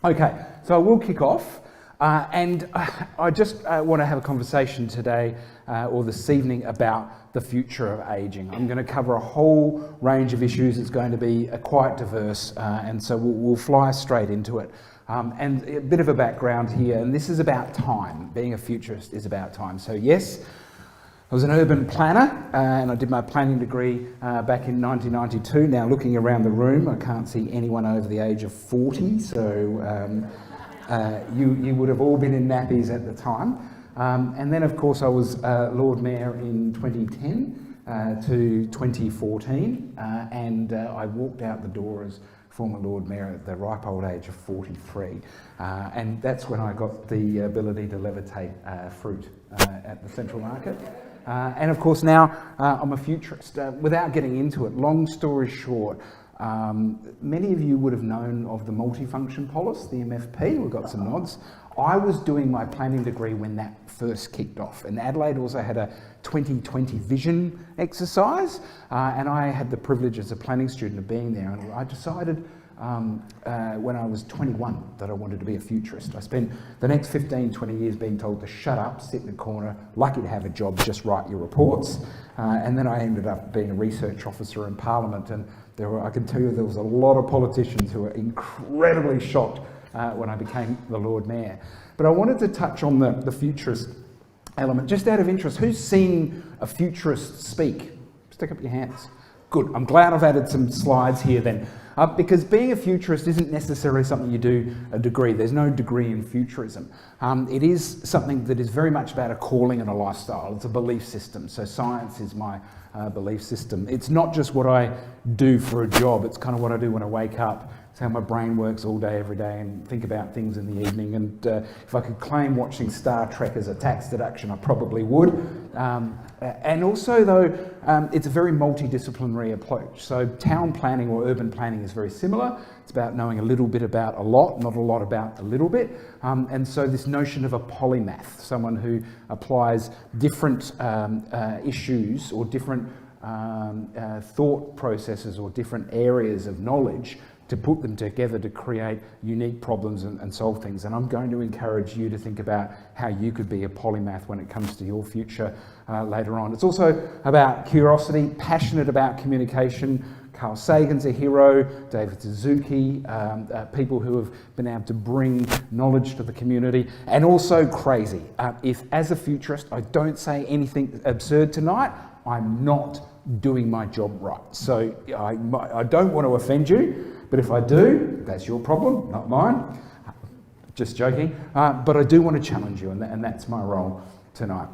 Okay, so I will kick off, and I just want to have a conversation today or this evening about the future of ageing. I'm going to cover a whole range of issues. It's going to be quite diverse, and so we'll fly straight into it. And a bit of a background here, and this is about time. Being a futurist is about time. So yes, I was an urban planner and I did my planning degree back in 1992. Now looking around the room, I can't see anyone over the age of 40, so you would have all been in nappies at the time. And then of course I was Lord Mayor in 2010 to 2014, and I walked out the door as former Lord Mayor at the ripe old age of 43. And that's when I got the ability to levitate fruit at the Central Market. And of course now I'm a futurist. Without getting into it, long story short, many of you would have known of the multifunction polis, the MFP. We've got some nods. I was doing my planning degree when that first kicked off, and Adelaide also had a 2020 vision exercise, and I had the privilege as a planning student of being there, and I decided when I was 21 that I wanted to be a futurist. I spent the next 15, 20 years being told to shut up, sit in a corner, lucky to have a job, just write your reports. And then I ended up being a research officer in Parliament, and I can tell you there was a lot of politicians who were incredibly shocked when I became the Lord Mayor. But I wanted to touch on the futurist element. Just out of interest, who's seen a futurist speak? Stick up your hands. Good, I'm glad I've added some slides here then. Because being a futurist isn't necessarily something you do a degree. There's no degree in futurism. It is something that is very much about a calling and a lifestyle. It's a belief system. So science is my belief system. It's not just what I do for a job. It's kind of what I do when I wake up. It's how my brain works all day, every day, and think about things in the evening. And if I could claim watching Star Trek as a tax deduction, I probably would. And also, though, it's a very multidisciplinary approach. So town planning or urban planning is very similar. It's about knowing a little bit about a lot, not a lot about a little bit. And so this notion of a polymath, someone who applies different issues or different thought processes or different areas of knowledge to put them together to create unique problems and solve things. And I'm going to encourage you to think about how you could be a polymath when it comes to your future later on. It's also about curiosity, passionate about communication. Carl Sagan's a hero, David Suzuki, people who have been able to bring knowledge to the community, and also crazy. If as a futurist I don't say anything absurd tonight, I'm not doing my job right. So I don't want to offend you, but if I do, that's your problem, not mine. Just joking. But I do want to challenge you, and that's my role tonight.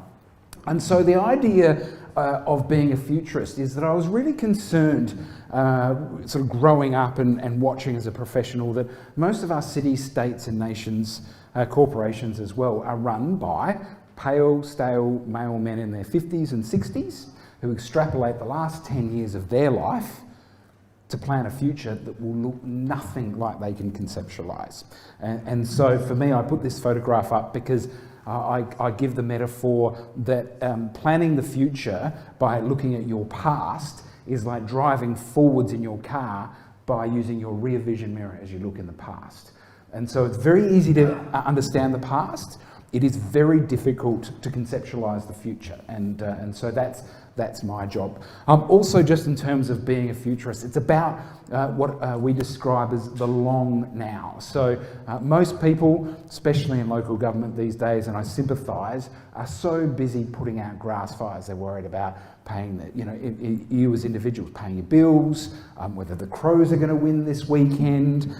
And so the idea of being a futurist is that I was really concerned, sort of growing up and watching as a professional, that most of our cities, states and nations, corporations as well, are run by pale, stale male men in their 50s and 60s who extrapolate the last 10 years of their life to plan a future that will look nothing like they can conceptualise. And so for me, I put this photograph up because I give the metaphor that planning the future by looking at your past is like driving forwards in your car by using your rear vision mirror as you look in the past. And so it's very easy to understand the past. It is very difficult to conceptualise the future, and so that's my job. Also, just in terms of being a futurist, it's about what we describe as the long now. So most people, especially in local government these days, and I sympathise, are so busy putting out grass fires. They're worried about paying you as individuals, paying your bills, whether the Crows are going to win this weekend,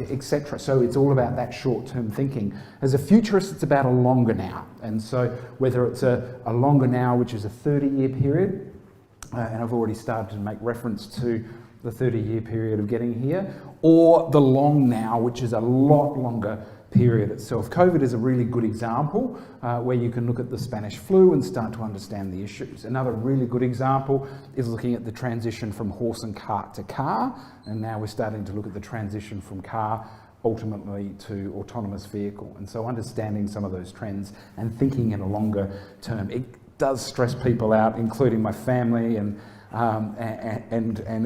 etc. So it's all about that short-term thinking. As a futurist, it's about a longer now. And so whether it's a longer now, which is a 30-year period, and I've already started to make reference to the 30-year period of getting here, or the long now, which is a lot longer period itself. COVID is a really good example where you can look at the Spanish flu and start to understand the issues. Another really good example is looking at the transition from horse and cart to car, and now we're starting to look at the transition from car ultimately to autonomous vehicle. And so understanding some of those trends and thinking in a longer term, it does stress people out, including my family and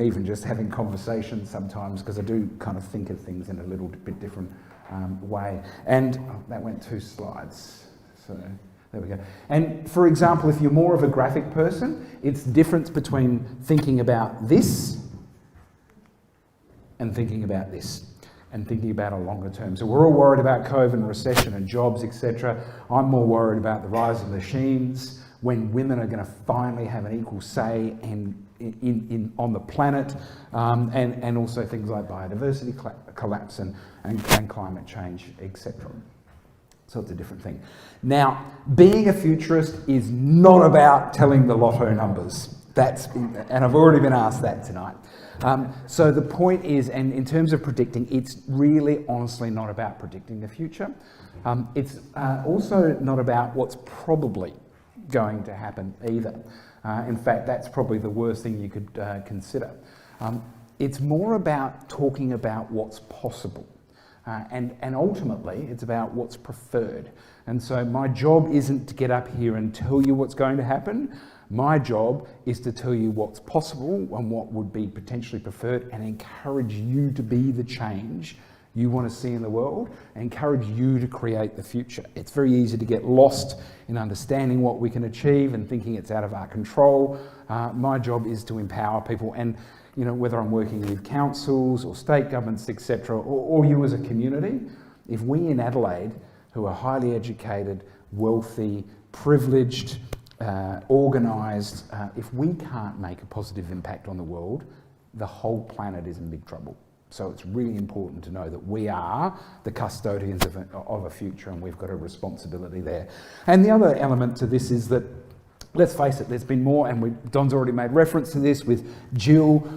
even just having conversations sometimes, because I do kind of think of things in a little bit different way. And that went 2 slides. So there we go. And for example, if you're more of a graphic person, it's the difference between thinking about this and thinking about this, and thinking about a longer term. So we're all worried about COVID and recession and jobs, etc. I'm more worried about the rise of machines, when women are going to finally have an equal say on the planet, and also things like biodiversity collapse and climate change, etc. So it's a different thing. Now, being a futurist is not about telling the lotto numbers. And I've already been asked that tonight. So the point is, and in terms of predicting, it's really honestly not about predicting the future. It's also not about what's probably going to happen either. In fact, that's probably the worst thing you could consider. It's more about talking about what's possible. And ultimately, it's about what's preferred. And so my job isn't to get up here and tell you what's going to happen. My job is to tell you what's possible and what would be potentially preferred, and encourage you to be the change you want to see in the world, and encourage you to create the future. It's very easy to get lost in understanding what we can achieve and thinking it's out of our control. My job is to empower people, and whether I'm working with councils or state governments, etc., or you as a community, if we in Adelaide, who are highly educated, wealthy, privileged, organised, if we can't make a positive impact on the world, the whole planet is in big trouble. So it's really important to know that we are the custodians of a future, and we've got a responsibility there. And the other element to this is that, let's face it, there's been more, and Don's already made reference to this with Jill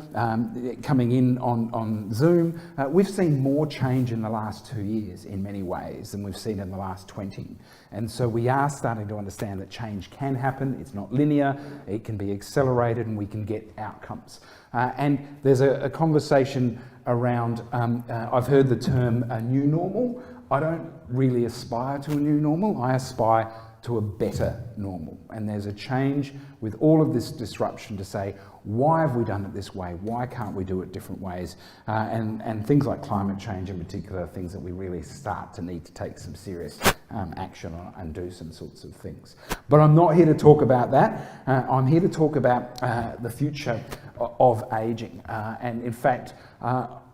coming in on Zoom. We've seen more change in the last 2 years in many ways than we've seen in the last 20. And so we are starting to understand that change can happen. It's not linear, it can be accelerated, and we can get outcomes. And there's a conversation around, I've heard the term a new normal. I don't really aspire to a new normal. I aspire to a better normal. And there's a change with all of this disruption to say, why have we done it this way? Why can't we do it different ways? And things like climate change in particular are things that we really start to need to take some serious action on and do some sorts of things. But I'm not here to talk about that. I'm here to talk about the future of ageing. And in fact,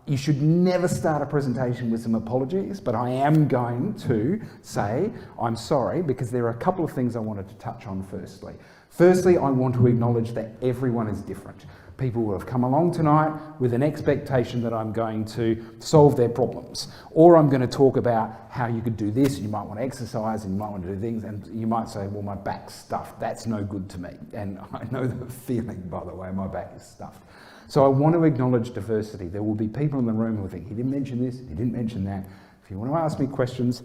you should never start a presentation with some apologies, but I am going to say I'm sorry, because there are a couple of things I wanted to touch on firstly. Firstly, I want to acknowledge that everyone is different. People will have come along tonight with an expectation that I'm going to solve their problems, or I'm going to talk about how you could do this, and you might want to exercise, and you might want to do things, and you might say, well, my back's stuffed. That's no good to me. And I know the feeling, by the way, my back is stuffed. So I want to acknowledge diversity. There will be people in the room who will think, he didn't mention this, he didn't mention that. If you want to ask me questions,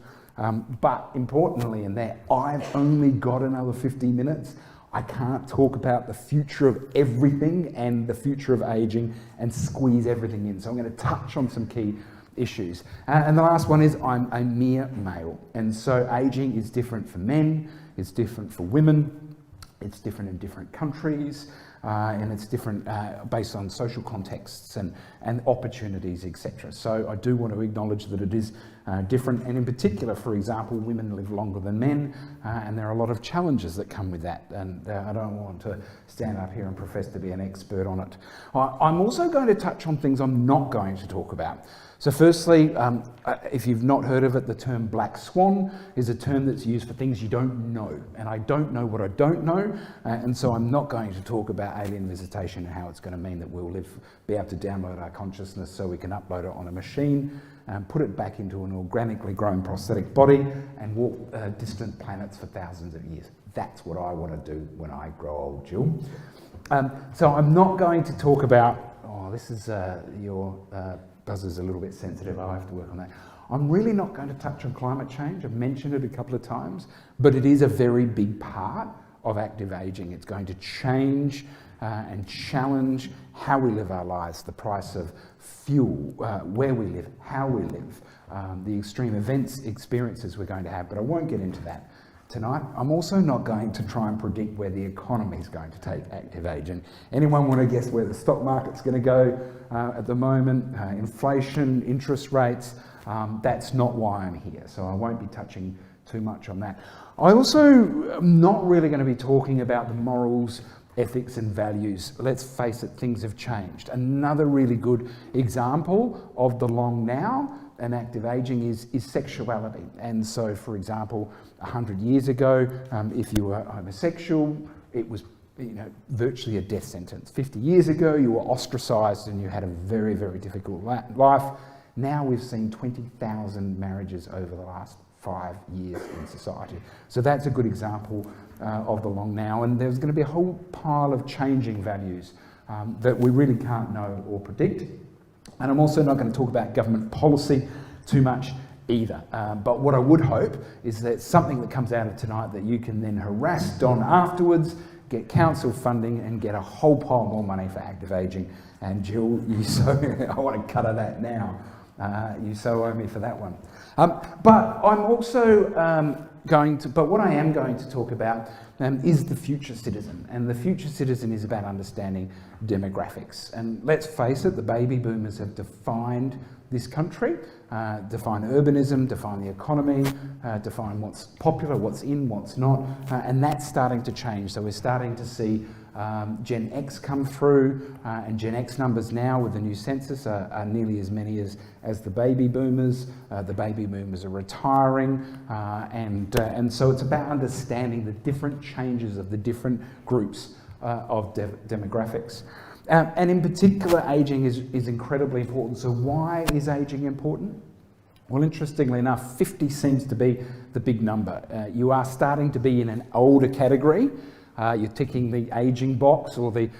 but importantly in that, I've only got another 15 minutes. I can't talk about the future of everything and the future of ageing and squeeze everything in. So I'm going to touch on some key issues. And the last one is, I'm a mere male. And so ageing is different for men, it's different for women, it's different in different countries. And it's different based on social contexts and opportunities, etc. So I do want to acknowledge that it is different, and in particular, for example, women live longer than men, and there are a lot of challenges that come with that, and I don't want to stand up here and profess to be an expert on it. I'm also going to touch on things I'm not going to talk about. So firstly, if you've not heard of it, the term black swan is a term that's used for things you don't know. And I don't know what I don't know, and so I'm not going to talk about alien visitation and how it's going to mean that we'll be able to download our consciousness so we can upload it on a machine, put it back into an organically grown prosthetic body, and walk distant planets for thousands of years. That's what I want to do when I grow old, Jill. So I'm not going to talk about, this is your... buzzer's a little bit sensitive, I'll have to work on that. I'm really not going to touch on climate change. I've mentioned it a couple of times, but it is a very big part of active ageing. It's going to change and challenge how we live our lives, the price of fuel, where we live, how we live, the extreme experiences we're going to have, but I won't get into that tonight. I'm also not going to try and predict where the economy is going to take active ageing. Anyone want to guess where the stock market's going to go at the moment? Inflation, interest rates, That's not why I'm here, so I won't be touching too much on that. I also am not really going to be talking about the morals, ethics and values. Let's face it, things have changed. Another really good example of the long now and active ageing is sexuality. And so, for example, 100 years ago, if you were homosexual, it was virtually a death sentence. 50 years ago, you were ostracised and you had a very, very difficult life. Now we've seen 20,000 marriages over the last 5 years in society. So that's a good example of the long now, and there's going to be a whole pile of changing values that we really can't know or predict. And I'm also not going to talk about government policy too much either. But what I would hope is that something that comes out of tonight that you can then harass Don afterwards, get council funding and get a whole pile more money for active ageing. And Jill, I want to cut her that now. You so owe me for that one. But I'm also what I am going to talk about is the future citizen. And the future citizen is about understanding demographics. And let's face it, the baby boomers have defined this country, define urbanism, define the economy, define what's popular, what's in, what's not, and that's starting to change. So we're starting to see Gen X come through, and Gen X numbers now with the new census are nearly as many as the baby boomers. The baby boomers are retiring, and so it's about understanding the different changes of the different groups of demographics. And in particular, ageing is incredibly important. So why is ageing important? Well, interestingly enough, 50 seems to be the big number. You are starting to be in an older category. You're ticking the ageing box, or the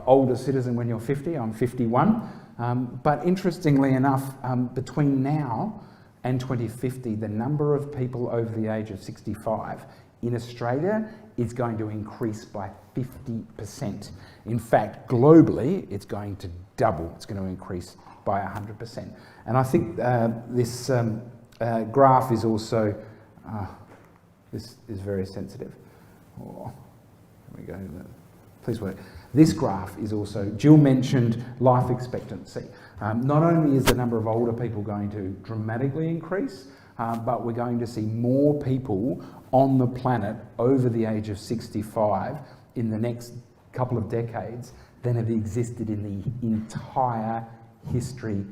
older citizen when you're 50. I'm 51. But interestingly enough, between now and 2050, the number of people over the age of 65 in Australia is going to increase by 50%. In fact, globally, it's going to double. It's going to increase by 100%. And I think this graph is also, this is very sensitive. Oh, here we go. Please work. This graph is also, Jill mentioned life expectancy. Not only is the number of older people going to dramatically increase, but we're going to see more people on the planet over the age of 65 in the next couple of decades than have existed in the entire history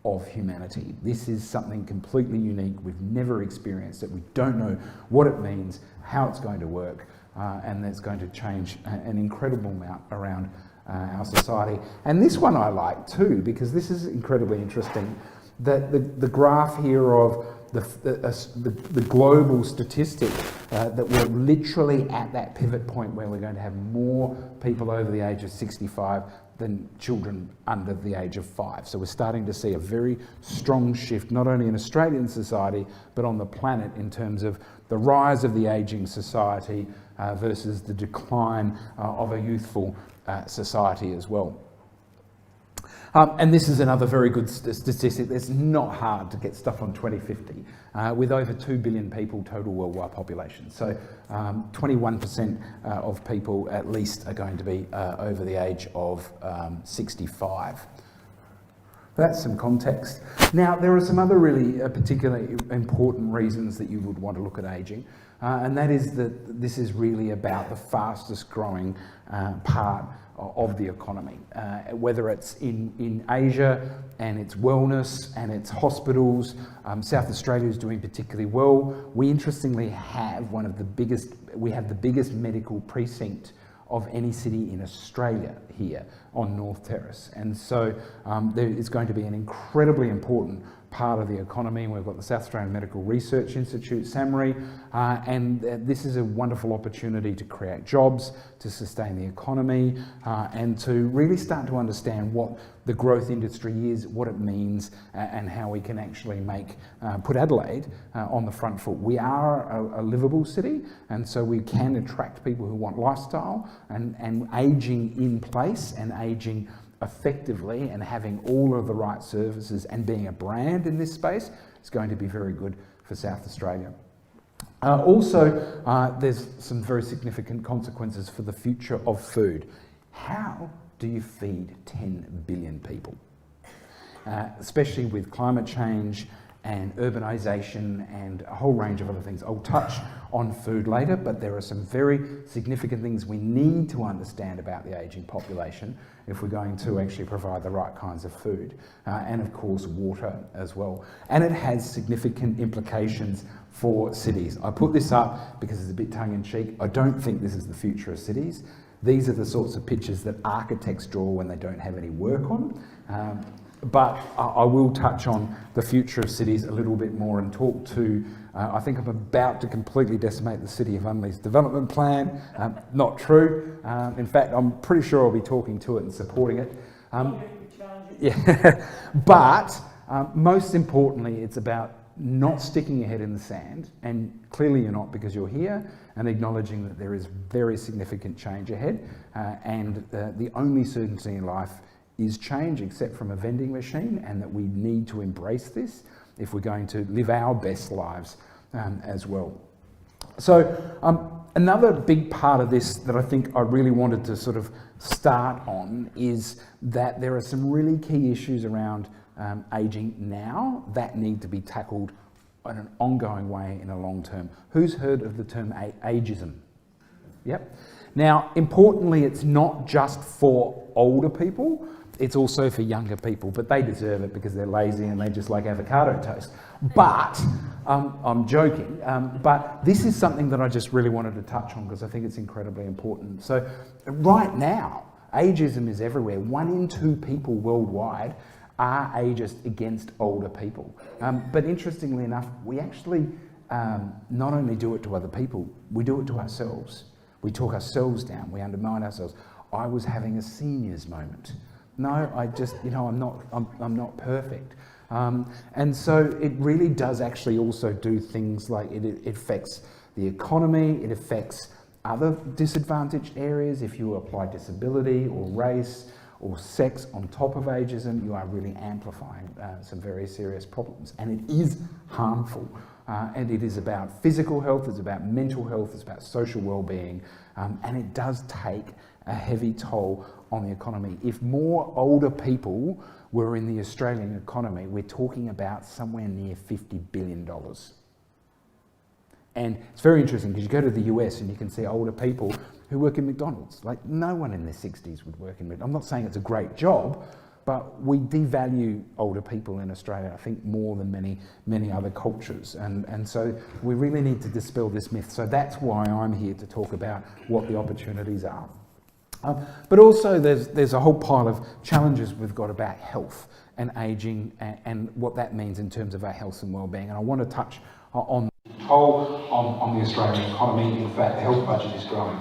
of humanity. This is something completely unique. We've never experienced it. We don't know what it means, how it's going to work, and that's going to change an incredible amount around our society. And this one I like too, because this is incredibly interesting, that the graph here of the global statistic that we're literally at that pivot point where we're going to have more people over the age of 65 than children under the age of 5. So we're starting to see a very strong shift, not only in Australian society, but on the planet in terms of the rise of the ageing society versus the decline of a youthful society as well. And this is another very good statistic. It's not hard to get stuff on 2050 with over 2 billion people total worldwide population. So 21% of people at least are going to be over the age of 65. That's some context. Now, there are some other really particularly important reasons that you would want to look at ageing, and that is that this is really about the fastest growing part of the economy, whether it's in Asia and its wellness and its hospitals. South Australia is doing particularly well. We interestingly have we have the biggest medical precinct of any city in Australia here on North Terrace. And so there is going to be an incredibly important part of the economy. We've got the South Australian Medical Research Institute, SAMRI, and this is a wonderful opportunity to create jobs, to sustain the economy, and to really start to understand what the growth industry is, what it means, and how we can actually put Adelaide on the front foot. We are a livable city, and so we can attract people who want lifestyle, and ageing in place and ageing effectively and having all of the right services and being a brand in this space is going to be very good for South Australia. Also, there's some very significant consequences for the future of food. How do you feed 10 billion people? especially with climate change and urbanisation and a whole range of other things. I'll touch on food later, but there are some very significant things we need to understand about the ageing population if we're going to actually provide the right kinds of food, and of course water as well. And it has significant implications for cities. I put this up because it's a bit tongue-in-cheek. I don't think this is the future of cities. These are the sorts of pictures that architects draw when they don't have any work on. But I will touch on the future of cities a little bit more and talk to, I think I'm about to completely decimate the City of Unley's development plan. Not true. In fact, I'm pretty sure I'll be talking to it and supporting it. Yeah. But most importantly, it's about not sticking your head in the sand, and clearly you're not because you're here, and acknowledging that there is very significant change ahead, and the only certainty in life is change, except from a vending machine, and that we need to embrace this if we're going to live our best lives as well. So another big part of this that I think I really wanted to sort of start on is that there are some really key issues around ageing now that need to be tackled in an ongoing way in a long term. Who's heard of the term ageism? Yep. Now, importantly, it's not just for older people, it's also for younger people, but they deserve it because they're lazy and they just like avocado toast. But, I'm joking, but this is something that I just really wanted to touch on because I think it's incredibly important. So right now, ageism is everywhere. 1 in 2 people worldwide are ageist against older people. But interestingly enough, we actually not only do it to other people, we do it to ourselves. We talk ourselves down, we undermine ourselves. I was having a seniors moment. No, I just, I'm not perfect. And so it really does actually also do things like it affects the economy, it affects other disadvantaged areas. If you apply disability or race or sex on top of ageism, you are really amplifying some very serious problems. And it is harmful. And it is about physical health, it's about mental health, it's about social well-being, and it does take a heavy toll on the economy. If more older people were in the Australian economy, we're talking about somewhere near $50 billion. And it's very interesting because you go to the US and you can see older people who work in McDonald's. Like, no one in their 60s would work in McDonald's. I'm not saying it's a great job, but we devalue older people in Australia, I think, more than many other cultures. And so we really need to dispel this myth. So that's why I'm here to talk about what the opportunities are. But also there's a whole pile of challenges we've got about health and ageing and what that means in terms of our health and well-being. And I want to touch on the toll on the Australian economy. In fact, the health budget is growing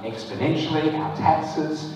exponentially. Our taxes,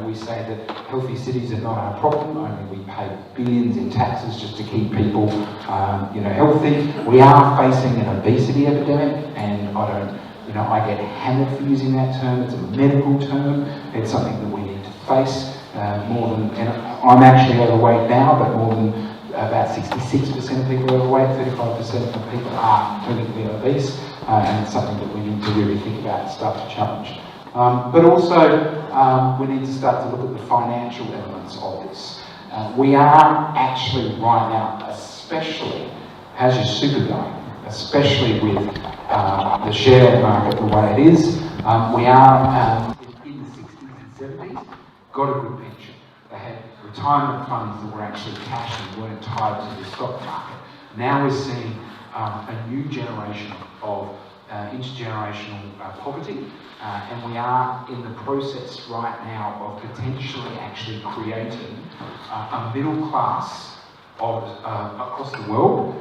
we say that healthy cities are not our problem, only we pay billions in taxes just to keep people, healthy. We are facing an obesity epidemic, and I get hammered for using that term. It's a medical term. It's something that we need to face and I'm actually overweight now, but more than about 66% of people are overweight, 35% of people are clinically obese, and it's something that we need to really think about and start to challenge. But also, we need to start to look at the financial elements of this. We are actually right now, especially, how's your super going? Especially with the share market the way it is, we are in the 60s and 70s, got a good pension. They had retirement funds that were actually cash and weren't tied to the stock market. Now we're seeing a new generation of intergenerational poverty, and we are in the process right now of potentially actually creating a middle class of across the world,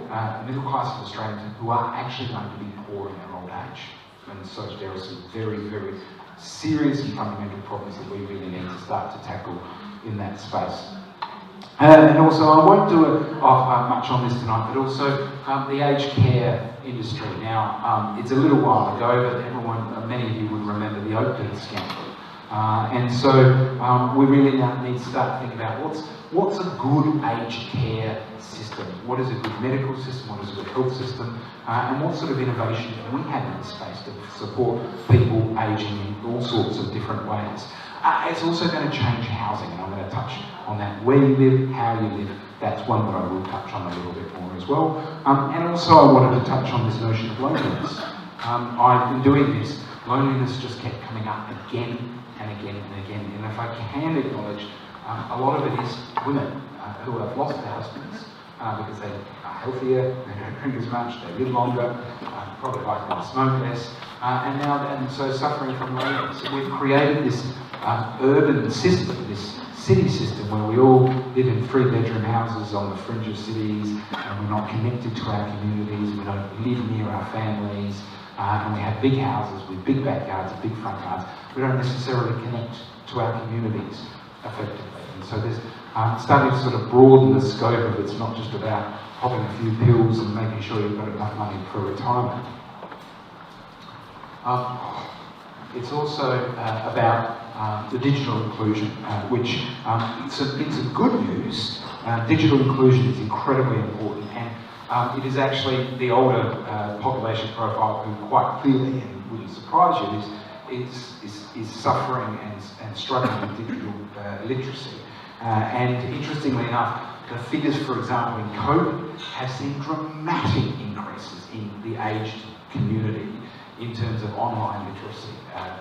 middle class of Australians who are actually going to be poor in their old age. And so there are some very, very serious and fundamental problems that we really need to start to tackle in that space. And also, I won't do much on this tonight, but also the aged care industry. Now, it's a little while ago, but many of you would remember the Oakland scandal. And so we really now need to start thinking about what's a good aged care system? What is a good medical system? What is a good health system? And what sort of innovation can we have in this space to support people aging in all sorts of different ways? It's also going to change housing, and I'm going to touch on that. Where you live, how you live, that's one that I will touch on a little bit more as well. And also I wanted to touch on this notion of loneliness. I've been doing this. Loneliness just kept coming up again and again and again. And if I can acknowledge, a lot of it is women who have lost their husbands because they are healthier, they don't drink as much, they live longer, probably like to smoke less, and so suffering from loneliness. So we've created this urban system, this city system where we all live in 3-bedroom houses on the fringe of cities, and we're not connected to our communities, we don't live near our families, and we have big houses with big backyards and big front yards. We don't necessarily connect to our communities effectively. And so there's starting to sort of broaden the scope of it's not just about popping a few pills and making sure you've got enough money for retirement. It's also about the digital inclusion, which in some good news, digital inclusion is incredibly important, and it is actually the older population profile who quite clearly, and wouldn't surprise you, is suffering and struggling with digital literacy. And interestingly enough, the figures, for example, in COVID have seen dramatic increases in the aged community in terms of online literacy,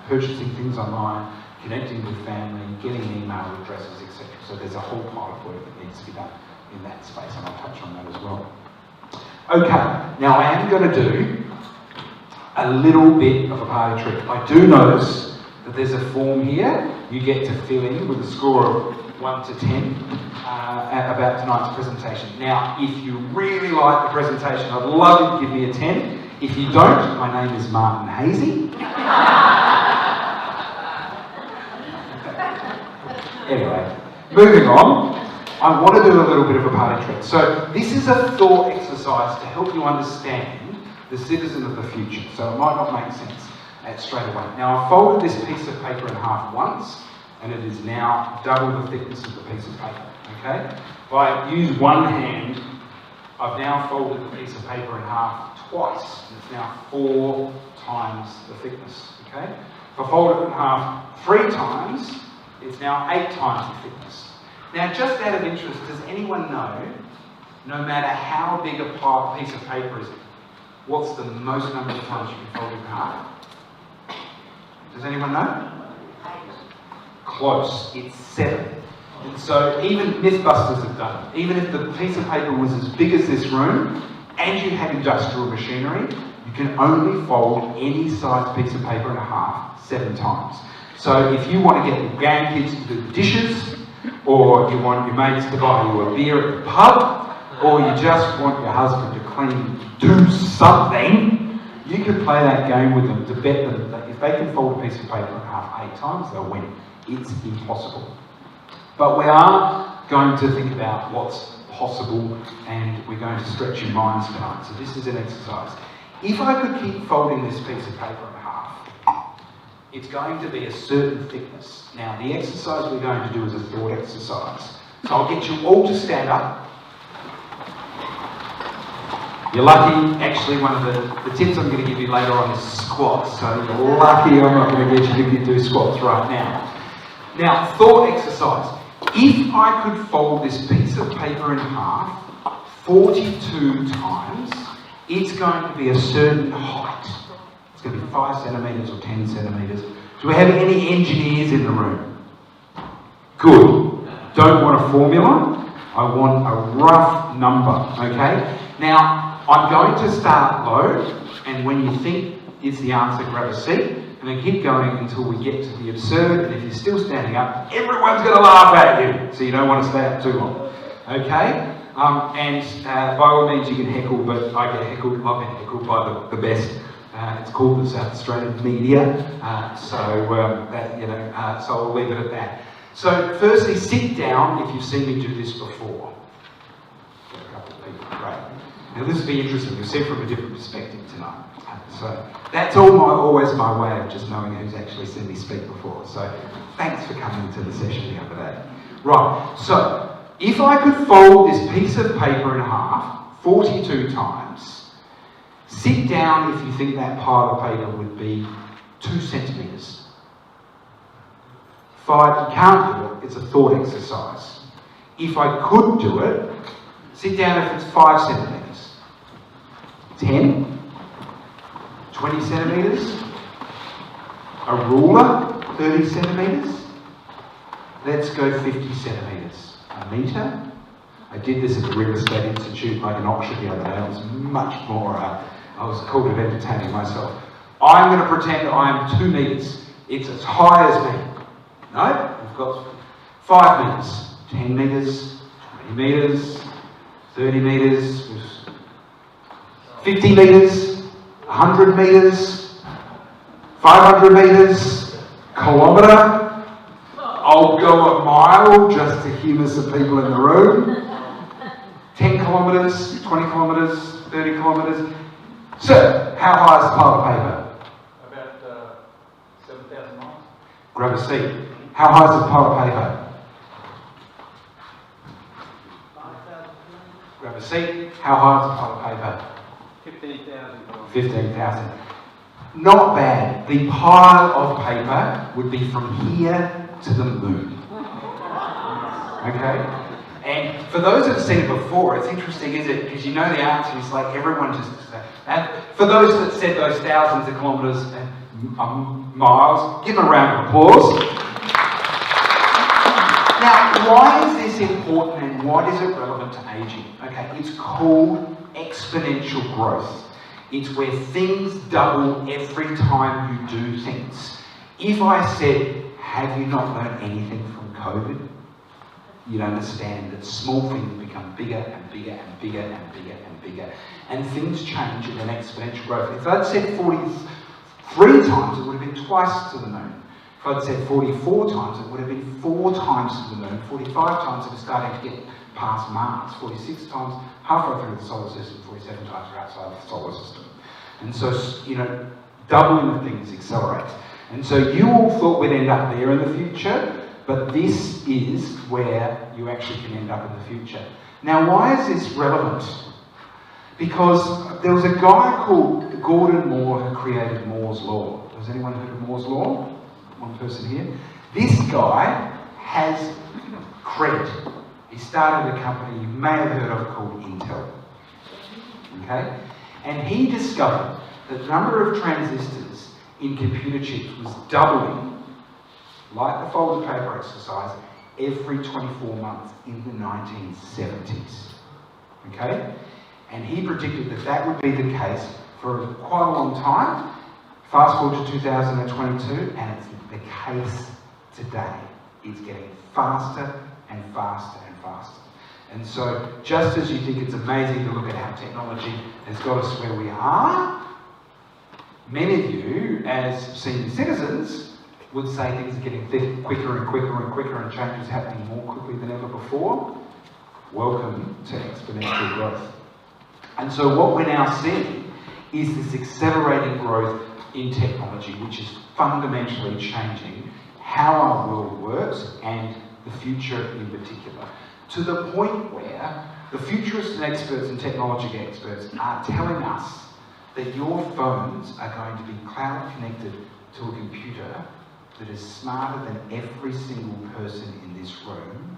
purchasing things online, connecting with family, getting email addresses, etc. So there's a whole pile of work that needs to be done in that space, and I'll touch on that as well. Okay, now I am going to do a little bit of a party trick. I do notice that there's a form here you get to fill in with a score of 1 to 10 about tonight's presentation. Now, if you really like the presentation, I'd love you to give me a 10. If you don't, my name is Martin Hazy. Anyway, moving on, I want to do a little bit of a party trick. So this is a thought exercise to help you understand the citizen of the future. So it might not make sense straight away. Now, I've folded this piece of paper in half once, and it is now double the thickness of the piece of paper, okay? If I use one hand, I've now folded the piece of paper in half twice, and it's now 4 times the thickness, okay? If I fold it in half 3 times, it's now 8 times the thickness. Now, just out of interest, does anyone know, no matter how big a piece of paper is, what's the most number of times you can fold it in half? Does anyone know? Close, it's 7. And so even Mythbusters have done it. Even if the piece of paper was as big as this room, and you had industrial machinery, you can only fold any size piece of paper in half 7 times. So if you want to get your grandkids to do the dishes, or you want your mates to buy you a beer at the pub, or you just want your husband to do something, you can play that game with them to bet them that if they can fold a piece of paper in half 8 times, they'll win. It's impossible. But we are going to think about what's possible, and we're going to stretch your minds tonight. So this is an exercise. If I could keep folding this piece of paper in half, it's going to be a certain thickness. Now, the exercise we're going to do is a thought exercise. So I'll get you all to stand up. You're lucky, actually, one of the tips I'm going to give you later on is squats. So you're lucky I'm not going to get you to do squats right now. Now, thought exercise. If I could fold this piece of paper in half 42 times, it's going to be a certain height. It's going to be 5 centimetres or 10 centimetres. Do we have any engineers in the room? Good. Don't want a formula. I want a rough number, okay? Now, I'm going to start low, and when you think it's the answer, grab a seat, and then keep going until we get to the absurd, and if you're still standing up, everyone's going to laugh at you, so you don't want to stay up too long, okay? By all means you can heckle, but I get heckled, I've been heckled by the best. It's called the South Australian media, so I'll leave it at that. So firstly, sit down if you've seen me do this before. Got a couple of people, great. Now this will be interesting, you'll see it from a different perspective tonight. So that's always my way of just knowing who's actually seen me speak before. So thanks for coming to the session the other day. Right, so if I could fold this piece of paper in half 42 times, sit down if you think that pile of paper would be 2 centimetres. 5, you can't do it, it's a thought exercise. If I could do it, sit down if it's 5 centimetres. 10, 20 centimetres, a ruler, 30 centimetres. Let's go 50 centimetres. A metre. I did this at the Real Estate Institute like an auction the other day. It was much more, I was called it entertaining myself. I'm going to pretend I'm 2 metres. It's as high as me. No, we've got 5 metres, 10 metres, 20 metres, 30 metres, 50 metres, 100 metres, 500 metres, kilometre. I'll go a mile just to humour some people in the room. 10 kilometres, 20 kilometres, 30 kilometres. Sir, how high is the pile of paper? About 7,000 miles. Grab a seat. How high is the pile of paper? 5,000. Grab a seat. How high is the pile of paper? 15,000. 15,000. Not bad. The pile of paper would be from here to the moon. Okay? And for those that have seen it before, it's interesting, isn't it? Because you know the answer is like everyone just... And for those that said those thousands of kilometres and miles, give them a round of applause. Now, why is this important and why is it relevant to ageing? Okay, it's called exponential growth. It's where things double every time you do things. If I said, have you not learned anything from COVID? You'd understand that small things become bigger and bigger and bigger and bigger and bigger. And things change in an exponential growth. If I'd said 43 times, it would have been twice to the moon. If I'd said 44 times, it would have been 4 times to the moon. 45 times, it was starting to get past Mars. 46 times, halfway through the solar system. 47 times are outside the solar system. And so, doubling of things accelerates. And so you all thought we'd end up there in the future, but this is where you actually can end up in the future. Now, why is this relevant? Because there was a guy called Gordon Moore who created Moore's Law. Has anyone heard of Moore's Law? One person here. This guy has cred. He started a company you may have heard of called Intel. Okay? And he discovered that the number of transistors in computer chips was doubling, like the folded paper exercise, every 24 months in the 1970s. Okay? And he predicted that that would be the case for quite a long time. Fast forward to 2022, and it's the case today. It's getting faster and faster and faster. And so, just as you think it's amazing to look at how technology has got us where we are, many of you, as senior citizens, would say things are getting quicker and quicker and quicker and change is happening more quickly than ever before. Welcome to exponential growth. And so what we're now seeing is this accelerating growth in technology, which is fundamentally changing how our world works and the future in particular, to the point where the futurists and experts and technology experts are telling us that your phones are going to be cloud connected to a computer that is smarter than every single person in this room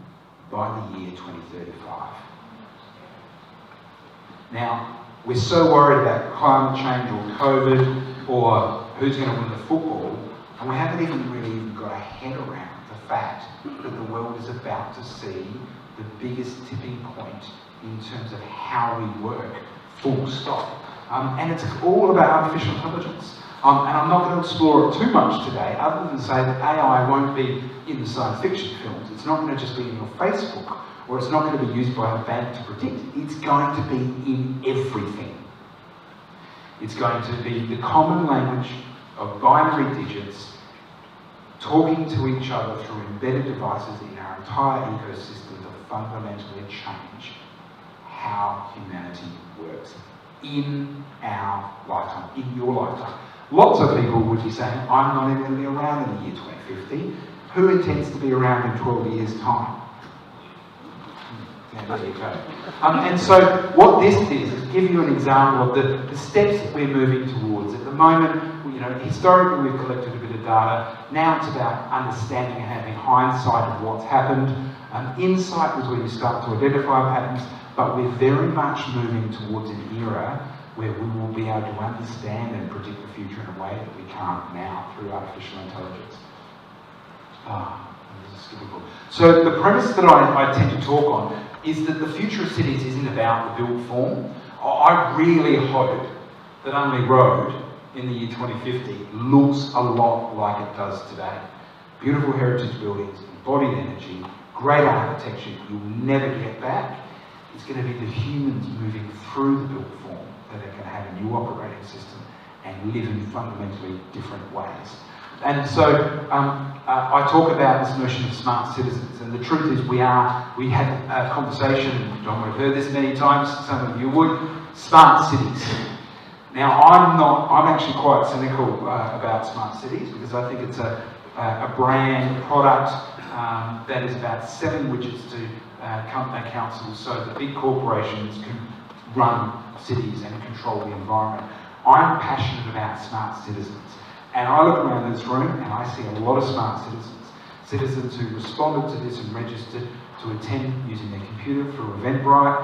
by the year 2035. Now, we're so worried about climate change or COVID or who's going to win the football, and we haven't even got our head around the fact that the world is about to see the biggest tipping point in terms of how we work, full stop. And it's all about artificial intelligence. And I'm not going to explore it too much today, other than say that AI won't be in the science fiction films. It's not going to just be in your Facebook, or it's not going to be used by a bank to predict. It's going to be in everything. It's going to be the common language of binary digits talking to each other through embedded devices in our entire ecosystem to fundamentally change how humanity works in our lifetime, in your lifetime. Lots of people would be saying, I'm not even going to be around in the year 2050. Who intends to be around in 12 years' time? Yeah, there you go. And so what this is give you an example of the steps that we're moving towards. At the moment, historically we've collected a bit of data. Now it's about understanding and having hindsight of what's happened. Insight is where you start to identify patterns, but we're very much moving towards an era where we will be able to understand and predict the future in a way that we can't now through artificial intelligence. This is difficult. So the premise that I tend to talk on is that the future of cities isn't about the built form. I really hope that Unley Road in the year 2050 looks a lot like it does today. Beautiful heritage buildings, embodied energy, great architecture you'll never get back. It's going to be the humans moving through the built form that are going to have a new operating system and live in fundamentally different ways. And so I talk about this notion of smart citizens, and the truth is we had a conversation, John would have heard this many times, some of you would, smart cities. Now I'm actually quite cynical about smart cities because I think it's a brand product that is about selling widgets to councils so that big corporations can run cities and control the environment. I'm passionate about smart citizens. And I look around this room and I see a lot of smart citizens who responded to this and registered to attend using their computer through Eventbrite,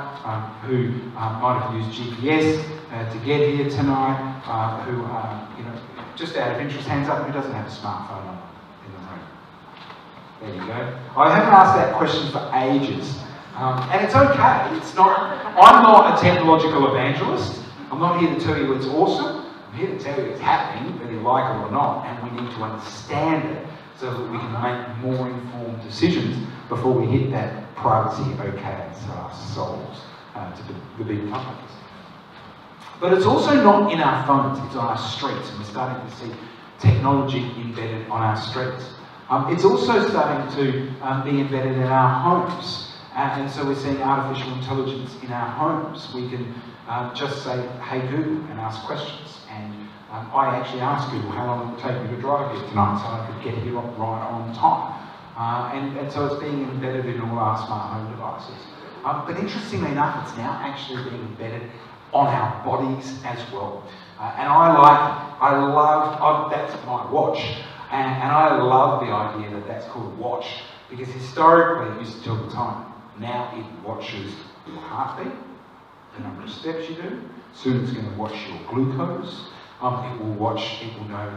who might have used GPS to get here tonight, who, just out of interest, hands up, who doesn't have a smartphone in the room? There you go. I haven't asked that question for ages. And it's okay. I'm not a technological evangelist. I'm not here to tell you it's awesome. I'm here to tell you it's happening, whether you like it or not, and we need to understand it so that we can make more informed decisions before we hit that privacy okay and sell our souls to the big companies. But it's also not in our phones, it's on our streets, and we're starting to see technology embedded on our streets. It's also starting to be embedded in our homes. And so we're seeing artificial intelligence in our homes. We can just say, hey Google, and ask questions. And I actually asked Google how long it would take me to drive here tonight so I could get here right on time. And so it's being embedded in all our smart home devices. But interestingly enough, it's now actually being embedded on our bodies as well. And I love, that's my watch. And I love the idea that that's called a watch, because historically it used to tell the time. Now it watches your heartbeat, the number of steps you do. Soon it's going to watch your glucose. It will know,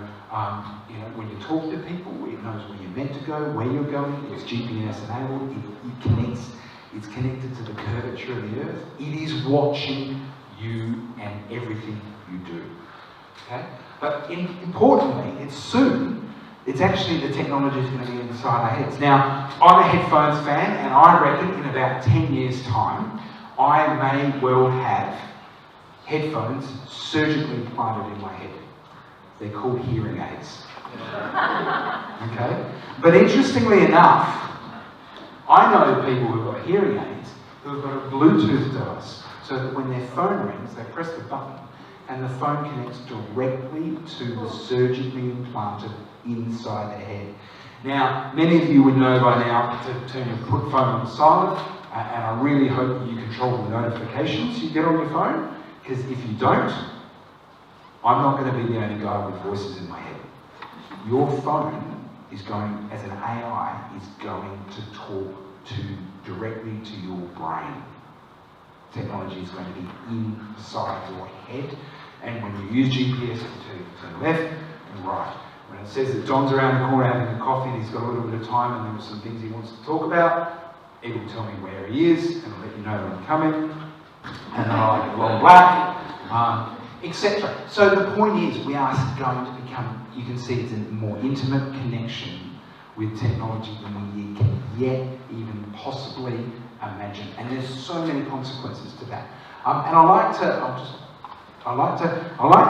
when you talk to people, it knows where you're meant to go, where you're going. It's GPS enabled. It's connected to the curvature of the earth. It is watching you and everything you do. Okay? But importantly, it's actually the technology is going to be inside our heads. Now, I'm a headphones fan, and I reckon in about 10 years' time, I may well have headphones surgically implanted in my head. They're called hearing aids. Okay? But interestingly enough, I know people who've got hearing aids who have got a Bluetooth device, so that when their phone rings, they press the button, and the phone connects directly to the surgically implanted inside their head. Now, many of you would know by now to turn your phone on silent, and I really hope you control the notifications you get on your phone, because if you don't, I'm not going to be the only guy with voices in my head. Your phone is going, as an AI, is going to talk directly to your brain. Technology is going to be inside your head, and when you use GPS, it will tell you to turn left and right. When it says that Don's around the corner having a coffee and he's got a little bit of time and there are some things he wants to talk about, it will tell me where he is and it'll let you know when I'm coming. And then I like it long black, etc. So the point is, we are going to become, you can see it's a more intimate connection with technology than we can yet even possibly imagine. And there's so many consequences to that. And I like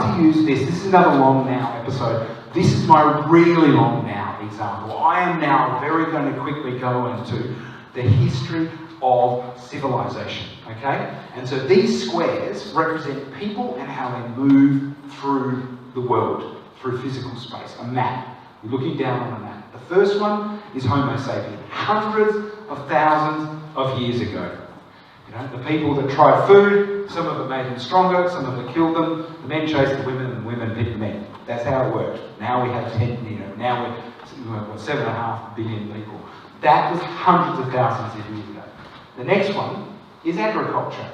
to use this. This is another long now episode. This is my really long now example. I am now going to quickly go into the history of civilization, okay? And so these squares represent people and how they move through the world, through physical space, a map. You're looking down on a map. The first one is Homo sapiens, hundreds of thousands of years ago. You know, the people that tried food some of it made them stronger, some of it killed them. The men chased the women and the women picked the men. That's how it worked. Now we have 10, now we're 7.5 billion people. That was hundreds of thousands of years ago. The next one is agriculture.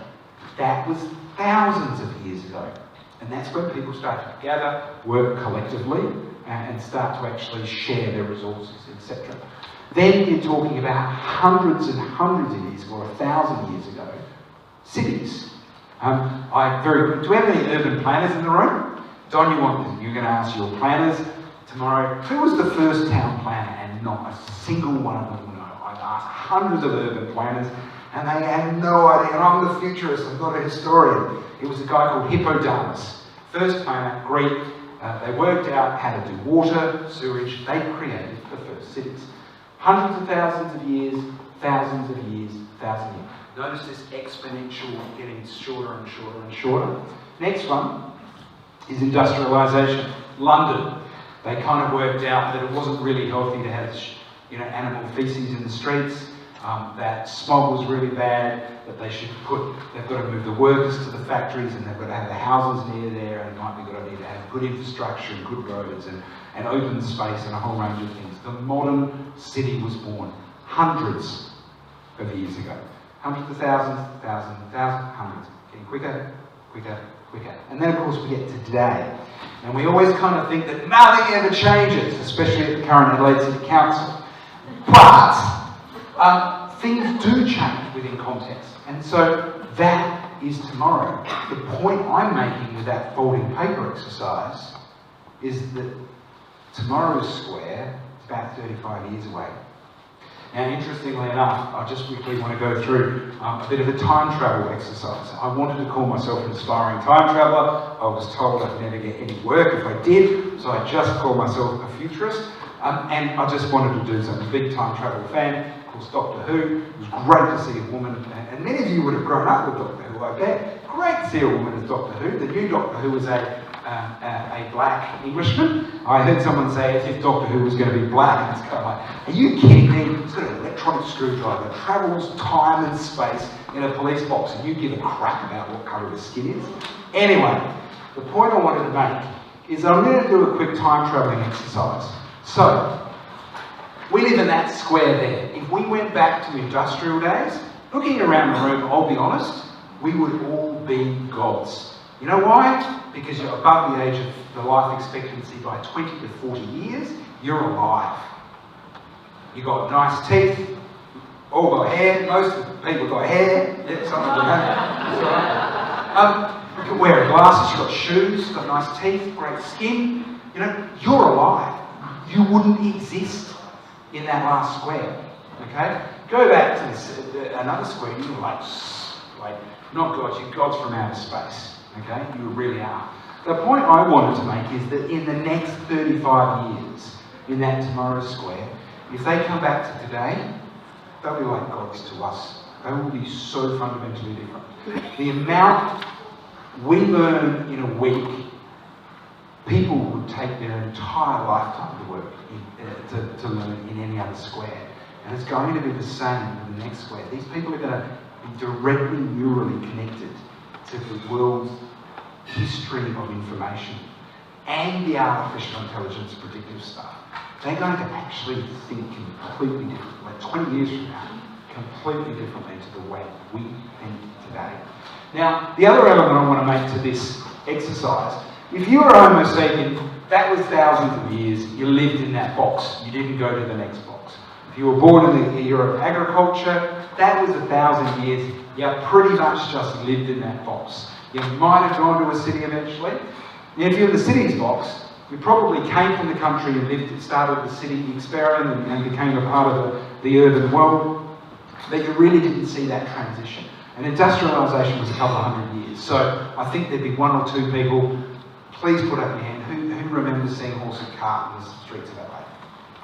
That was thousands of years ago. And that's when people start to gather, work collectively, and start to actually share their resources, etc. Then you're talking about hundreds and hundreds of years ago, or 1,000 years ago, cities. Do we have any urban planners in the room? Don, you're going to ask your planners tomorrow, who was the first town planner? And not a single one of them will know. I've asked hundreds of urban planners, and they had no idea. And I'm the futurist, I'm not a historian. It was a guy called Hippodamus. First planner, Greek. They worked out how to do water, sewage. They created the first cities. Hundreds of thousands of years, thousands of years, thousands of years. Notice this exponential getting shorter and shorter and shorter. Next one is industrialisation. London. They kind of worked out that it wasn't really healthy to have, animal feces in the streets. That smog was really bad. That they've got to move the workers to the factories, and they've got to have the houses near there, and it might be a good idea to have good infrastructure and good roads and open space and a whole range of things. The modern city was born hundreds of years ago. Hundreds of thousands, hundreds. Getting quicker, quicker, quicker. And then, of course, we get to today. And we always kind of think that nothing ever changes, especially at the current Adelaide City Council. But things do change within context. And so that is tomorrow. The point I'm making with that folding paper exercise is that tomorrow's square is about 35 years away. Now, interestingly enough, I just quickly want to go through a bit of a time travel exercise. I wanted to call myself an aspiring time traveller. I was told I'd never get any work if I did, so I just called myself a futurist. And I just wanted to do something. Big time travel fan, of course, Doctor Who. It was great to see a woman, and many of you would have grown up with Doctor Who, I bet. Great to see a woman as Doctor Who. The new Doctor Who was a black Englishman. I heard someone say as if Doctor Who was going to be black, and it's kind of like, are you kidding me? He's got an electronic screwdriver, travels time and space in a police box, and you give a crap about what colour his skin is? Anyway, the point I wanted to make is I'm going to do a quick time travelling exercise. So, we live in that square there. If we went back to industrial days, looking around the room, I'll be honest, we would all be gods. You know why? Because you're above the age of the life expectancy by 20 to 40 years, you're alive. You've got nice teeth, all got hair, most of the people got hair, yeah, some of them have. You can wear glasses, you've got shoes, you've got nice teeth, great skin. You're alive. You wouldn't exist in that last square, okay? Go back to another square, you're like, not gods, you're gods from outer space, okay? You really are. The point I wanted to make is that in the next 35 years, in that tomorrow square, if they come back to today, they'll be like gods to us. They will be so fundamentally different. The amount we learn in a week, people would take their entire lifetime to work to learn in any other square. And it's going to be the same in the next square. These people are going to be directly neurally connected to the world's history of information and the artificial intelligence predictive stuff. They're going to actually think completely differently, like 20 years from now, completely differently to the way we think today. Now, the other element I want to make to this exercise, if you were Homo sapien, that was thousands of years, you lived in that box, you didn't go to the next box. If you were born in the era of agriculture, that was 1,000 years, you pretty much just lived in that box. You might have gone to a city eventually. Now, if you're in the cities box, you probably came from the country and started the city experiment and became a part of the urban world, but you really didn't see that transition. And industrialisation was a couple of hundred years. So I think there'd be one or two people, please put up your hand, who remembers seeing horse and cart in the streets of Adelaide?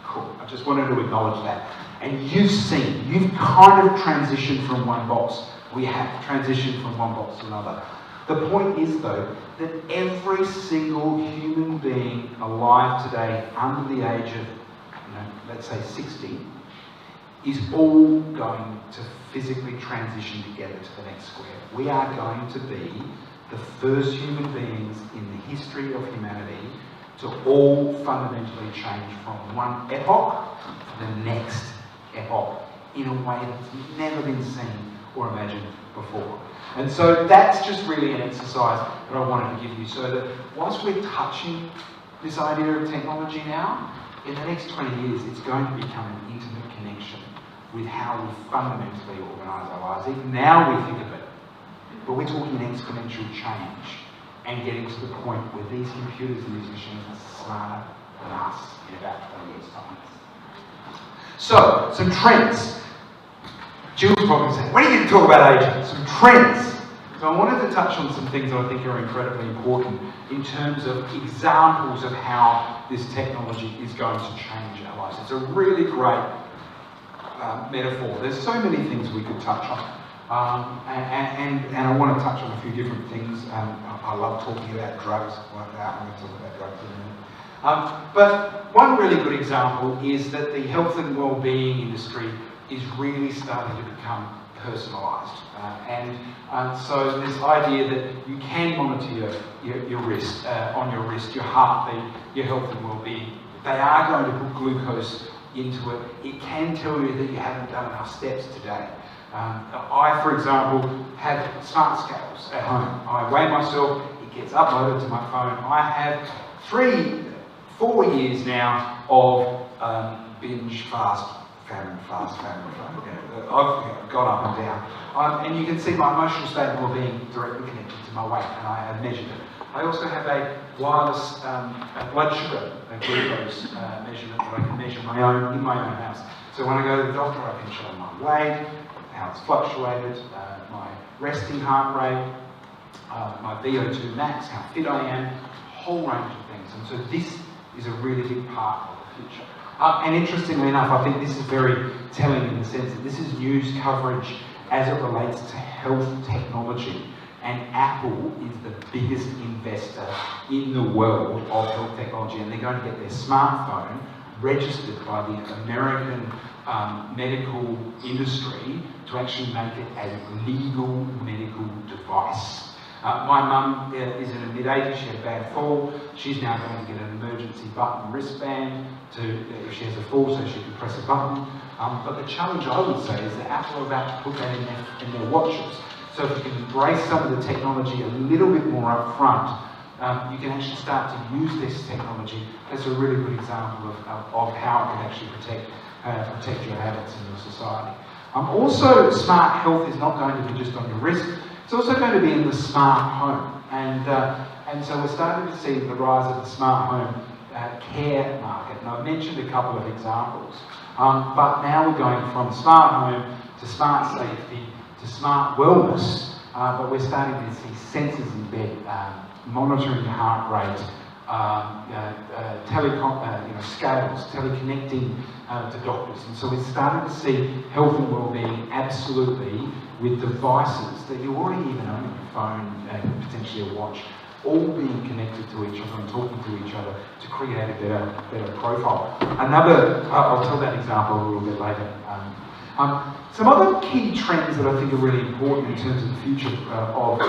Cool. I just wanted to acknowledge that. And you've kind of transitioned from one box. We have transitioned from one box to another. The point is, though, that every single human being alive today under the age of, let's say 60, is all going to physically transition together to the next square. We are going to be the first human beings in the history of humanity to all fundamentally change from one epoch to the next epoch in a way that's never been seen or imagined before. And so that's just really an exercise that I wanted to give you, so that whilst we're touching this idea of technology now, in the next 20 years it's going to become an intimate connection with how we fundamentally organise our lives. Even now we think of it, but we're talking an exponential change and getting to the point where these computers and these machines are smarter than us in about 20 years' time. So, some trends. Jill's probably saying, when are you going to talk about aging? Some trends. So I wanted to touch on some things that I think are incredibly important in terms of examples of how this technology is going to change our lives. It's a really great metaphor. There's so many things we could touch on. And I want to touch on a few different things. I love talking about drugs like that. I'm going to talk about drugs in a minute. But one really good example is that the health and well-being industry is really starting to become personalised. So this idea that you can monitor your wrist, on your wrist, your heartbeat, your health and well-being. They are going to put glucose into it. It can tell you that you haven't done enough steps today. I, for example, have smart scales at home. I weigh myself, it gets uploaded to my phone. I have 4 years now of binge fast, famine. I've gone up and down. And you can see my emotional state and well-being directly connected to my weight, and I have measured it. I also have a wireless blood sugar, a glucose measurement that I can measure in my own house. So when I go to the doctor, I can show my weight, how it's fluctuated, my resting heart rate, my VO2 max, how fit I am, a whole range of things. And so this is a really big part of the future. And interestingly enough, I think this is very telling in the sense that this is news coverage as it relates to health technology. And Apple is the biggest investor in the world of health technology, and they're going to get their smartphone registered by the American medical industry to actually make it a legal medical device. My mum is in her mid-80s, she had a bad fall. She's now going to get an emergency button wristband if she has a fall so she can press a button. But the challenge I would say is that Apple are about to put that in their watches. So if you can embrace some of the technology a little bit more up front, you can actually start to use this technology. That's a really good example of how it can actually protect your habits in your society. Also, smart health is not going to be just on your wrist. It's also going to be in the smart home. And so we're starting to see the rise of the smart home care market. And I've mentioned a couple of examples. But now we're going from smart home to smart safety to smart wellness. But we're starting to see sensors in bed, monitoring your heart rate, scales, teleconnecting to doctors. And so we're starting to see health and well-being absolutely with devices that you already even own on your phone and potentially a watch, all being connected to each other and talking to each other to create a better profile. I'll tell that example a little bit later. Some other key trends that I think are really important in terms of the future of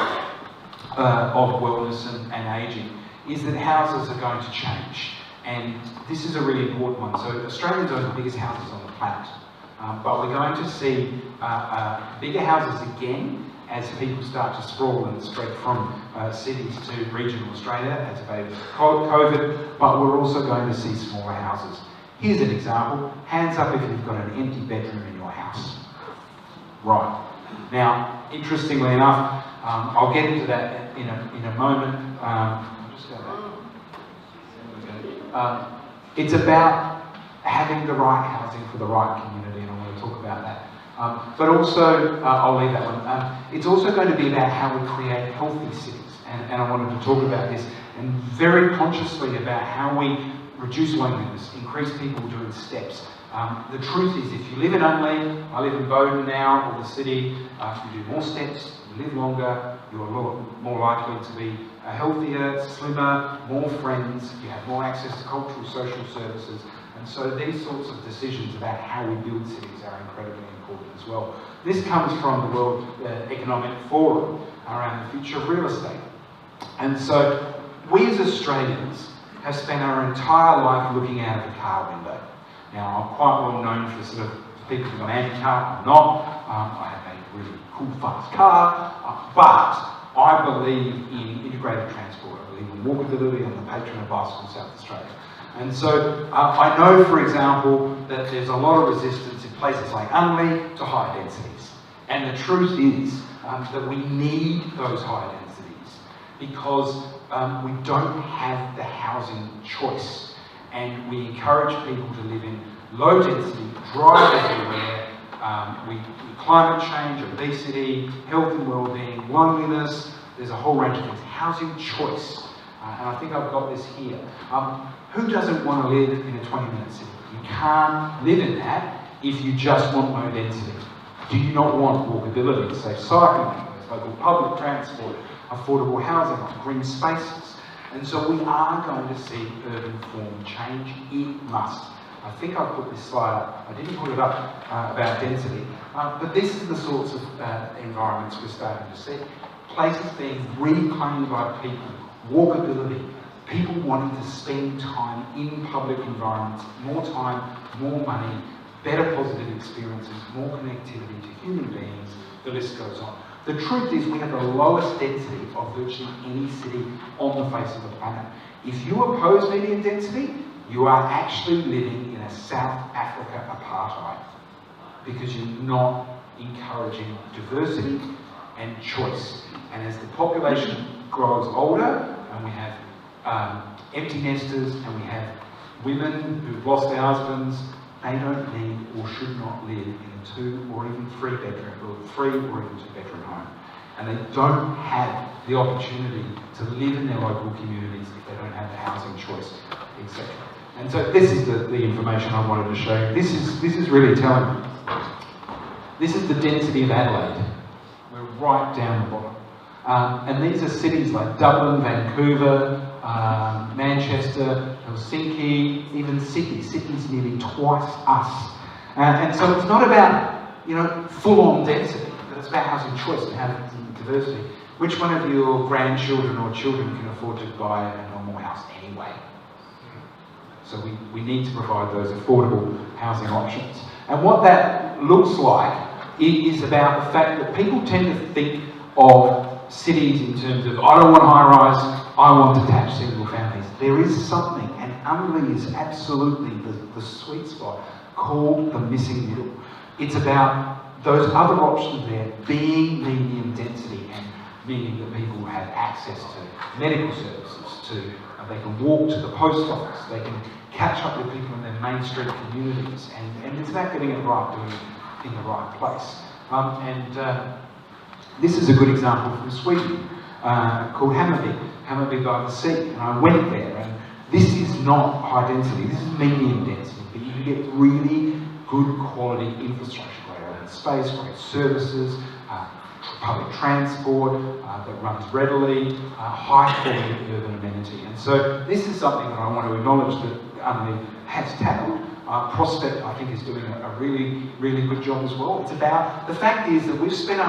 wellness and ageing is that houses are going to change. And this is a really important one. So Australians own the biggest houses on the planet. But we're going to see bigger houses again as people start to sprawl and spread from cities to regional Australia as a baby of COVID, but we're also going to see smaller houses. Here's an example. Hands up if you've got an empty bedroom in your house. Right. Now, interestingly enough, I'll get into that in a moment. I'll just go back. It's about having the right housing for the right community, and I want to talk about that. But also, I'll leave that one. It's also going to be about how we create healthy cities, and I wanted to talk about this, and very consciously about how we reduce loneliness, increase people doing steps. The truth is, if you live in Unley, I live in Bowden now, or the city, you do more steps, you live longer, you're more likely to be healthier, slimmer, more friends, you have more access to cultural, social services, And so these sorts of decisions about how we build cities are incredibly important as well. This comes from the World Economic Forum around the future of real estate. And so we as Australians have spent our entire life looking out of the car window. Now, I'm quite well known for sort of people who are anti-car. I'm not. I have a really cool, fast car. But I believe in integrated transport. I believe in walkability. I'm the patron of Bicycle South Australia. And so I know, for example, that there's a lot of resistance in places like Unley to high densities. And the truth is that we need those high densities because we don't have the housing choice. And we encourage people to live in low density, drive everywhere, we climate change, obesity, health and well-being, loneliness, there's a whole range of things. Housing choice. And I think I've got this here. Who doesn't want to live in a 20-minute city? You can't live in that if you just want low density. Do you not want walkability, safe cycling, local public transport, affordable housing, green spaces? And so we are going to see urban form change. It must. I think I put this slide up. I didn't put it up about density, but this is the sorts of environments we're starting to see. Places being reclaimed by people, walkability, people wanting to spend time in public environments, more time, more money, better positive experiences, more connectivity to human beings, the list goes on. The truth is we have the lowest density of virtually any city on the face of the planet. If you oppose medium density, you are actually living in a South Africa apartheid because you're not encouraging diversity and choice. And as the population grows older and we have empty nesters and we have women who've lost their husbands, they don't need or should not live in a 2 or even 3 bedroom or 3 or even 2 bedroom home. And they don't have the opportunity to live in their local communities if they don't have the housing choice, etc. And so this is the information I wanted to show you. This is really telling. This is the density of Adelaide. We're right down the bottom. And these are cities like Dublin, Vancouver, Manchester, Helsinki, even Sydney. Sydney's nearly twice us. And so it's not about, full-on density, but it's about housing choice and housing diversity. Which one of your grandchildren or children can afford to buy a normal house anyway? So we need to provide those affordable housing options. And what that looks like is about the fact that people tend to think of cities in terms of, I don't want high-rise, I want detached single families. There is something, and Unley is absolutely the sweet spot, called the missing middle. It's about those other options there being medium density, and meaning that people have access to medical services, they can walk to the post office, they can catch up with people in their main street communities, and it's about getting it right, doing it in the right place. This is a good example from Sweden, called Hammarby by the sea, and I went there, and this is not high density, this is medium density, but you can get really good quality infrastructure, great open space, great services, public transport that runs readily, high quality urban amenity. And so this is something that I want to acknowledge that Unley has tackled. Prospect, I think, is doing a really, really good job as well. It's about, the fact is that we've spent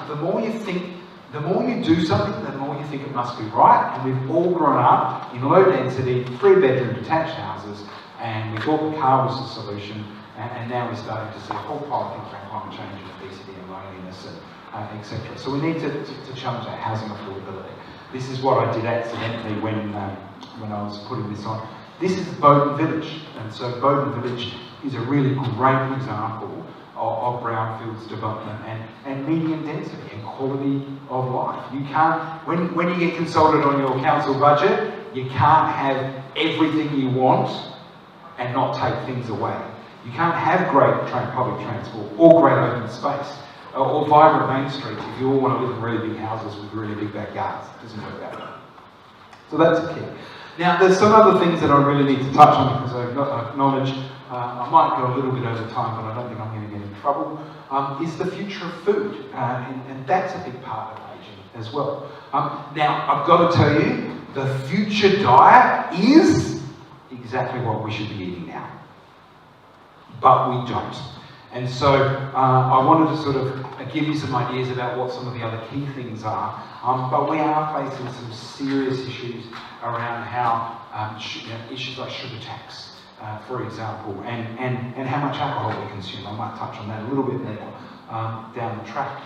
the more you do something, the more you think it must be right, and we've all grown up in low density, 3-bedroom detached houses, and we thought the car was the solution, and now we're starting to see a whole pile of things around climate change and obesity and loneliness, and etc. So we need to challenge that housing affordability. This is what I did accidentally when I was putting this on. This is Bowden Village, and so Bowden Village is a really great example of brownfields development and medium density and quality of life. You can't, when you get consulted on your council budget, you can't have everything you want and not take things away. You can't have great public transport or great open space or vibrant main streets if you all want to live in really big houses with really big backyards. It doesn't work that way. So that's a key. Now, there's some other things that I really need to touch on because I acknowledge I might go a little bit over time, but I don't think I'm going to get in trouble, is the future of food. And that's a big part of ageing as well. Now, I've got to tell you, the future diet is exactly what we should be eating now. but we don't. And so I wanted to sort of give you some ideas about what some of the other key things are. But we are facing some serious issues around how issues like sugar tax, for example, and how much alcohol we consume. I might touch on that a little bit more down the track.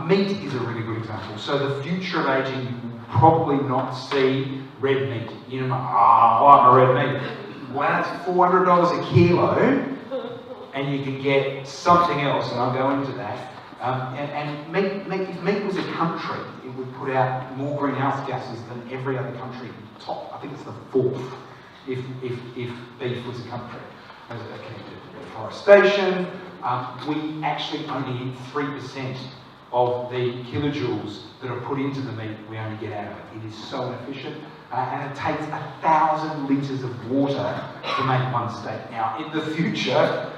Meat is a really good example. So the future of ageing, you will probably not see red meat. You know, I want my red meat. Well, it's $400 a kilo, and you can get something else, and I'll go into that. And if meat was a country, it would put out more greenhouse gases than every other country top. I think it's the fourth, if beef was a country. As connected to deforestation, we actually only eat 3% of the kilojoules that are put into the meat. We only get out of it. It is so inefficient, and it takes 1,000 litres of water to make one steak. Now, in the future,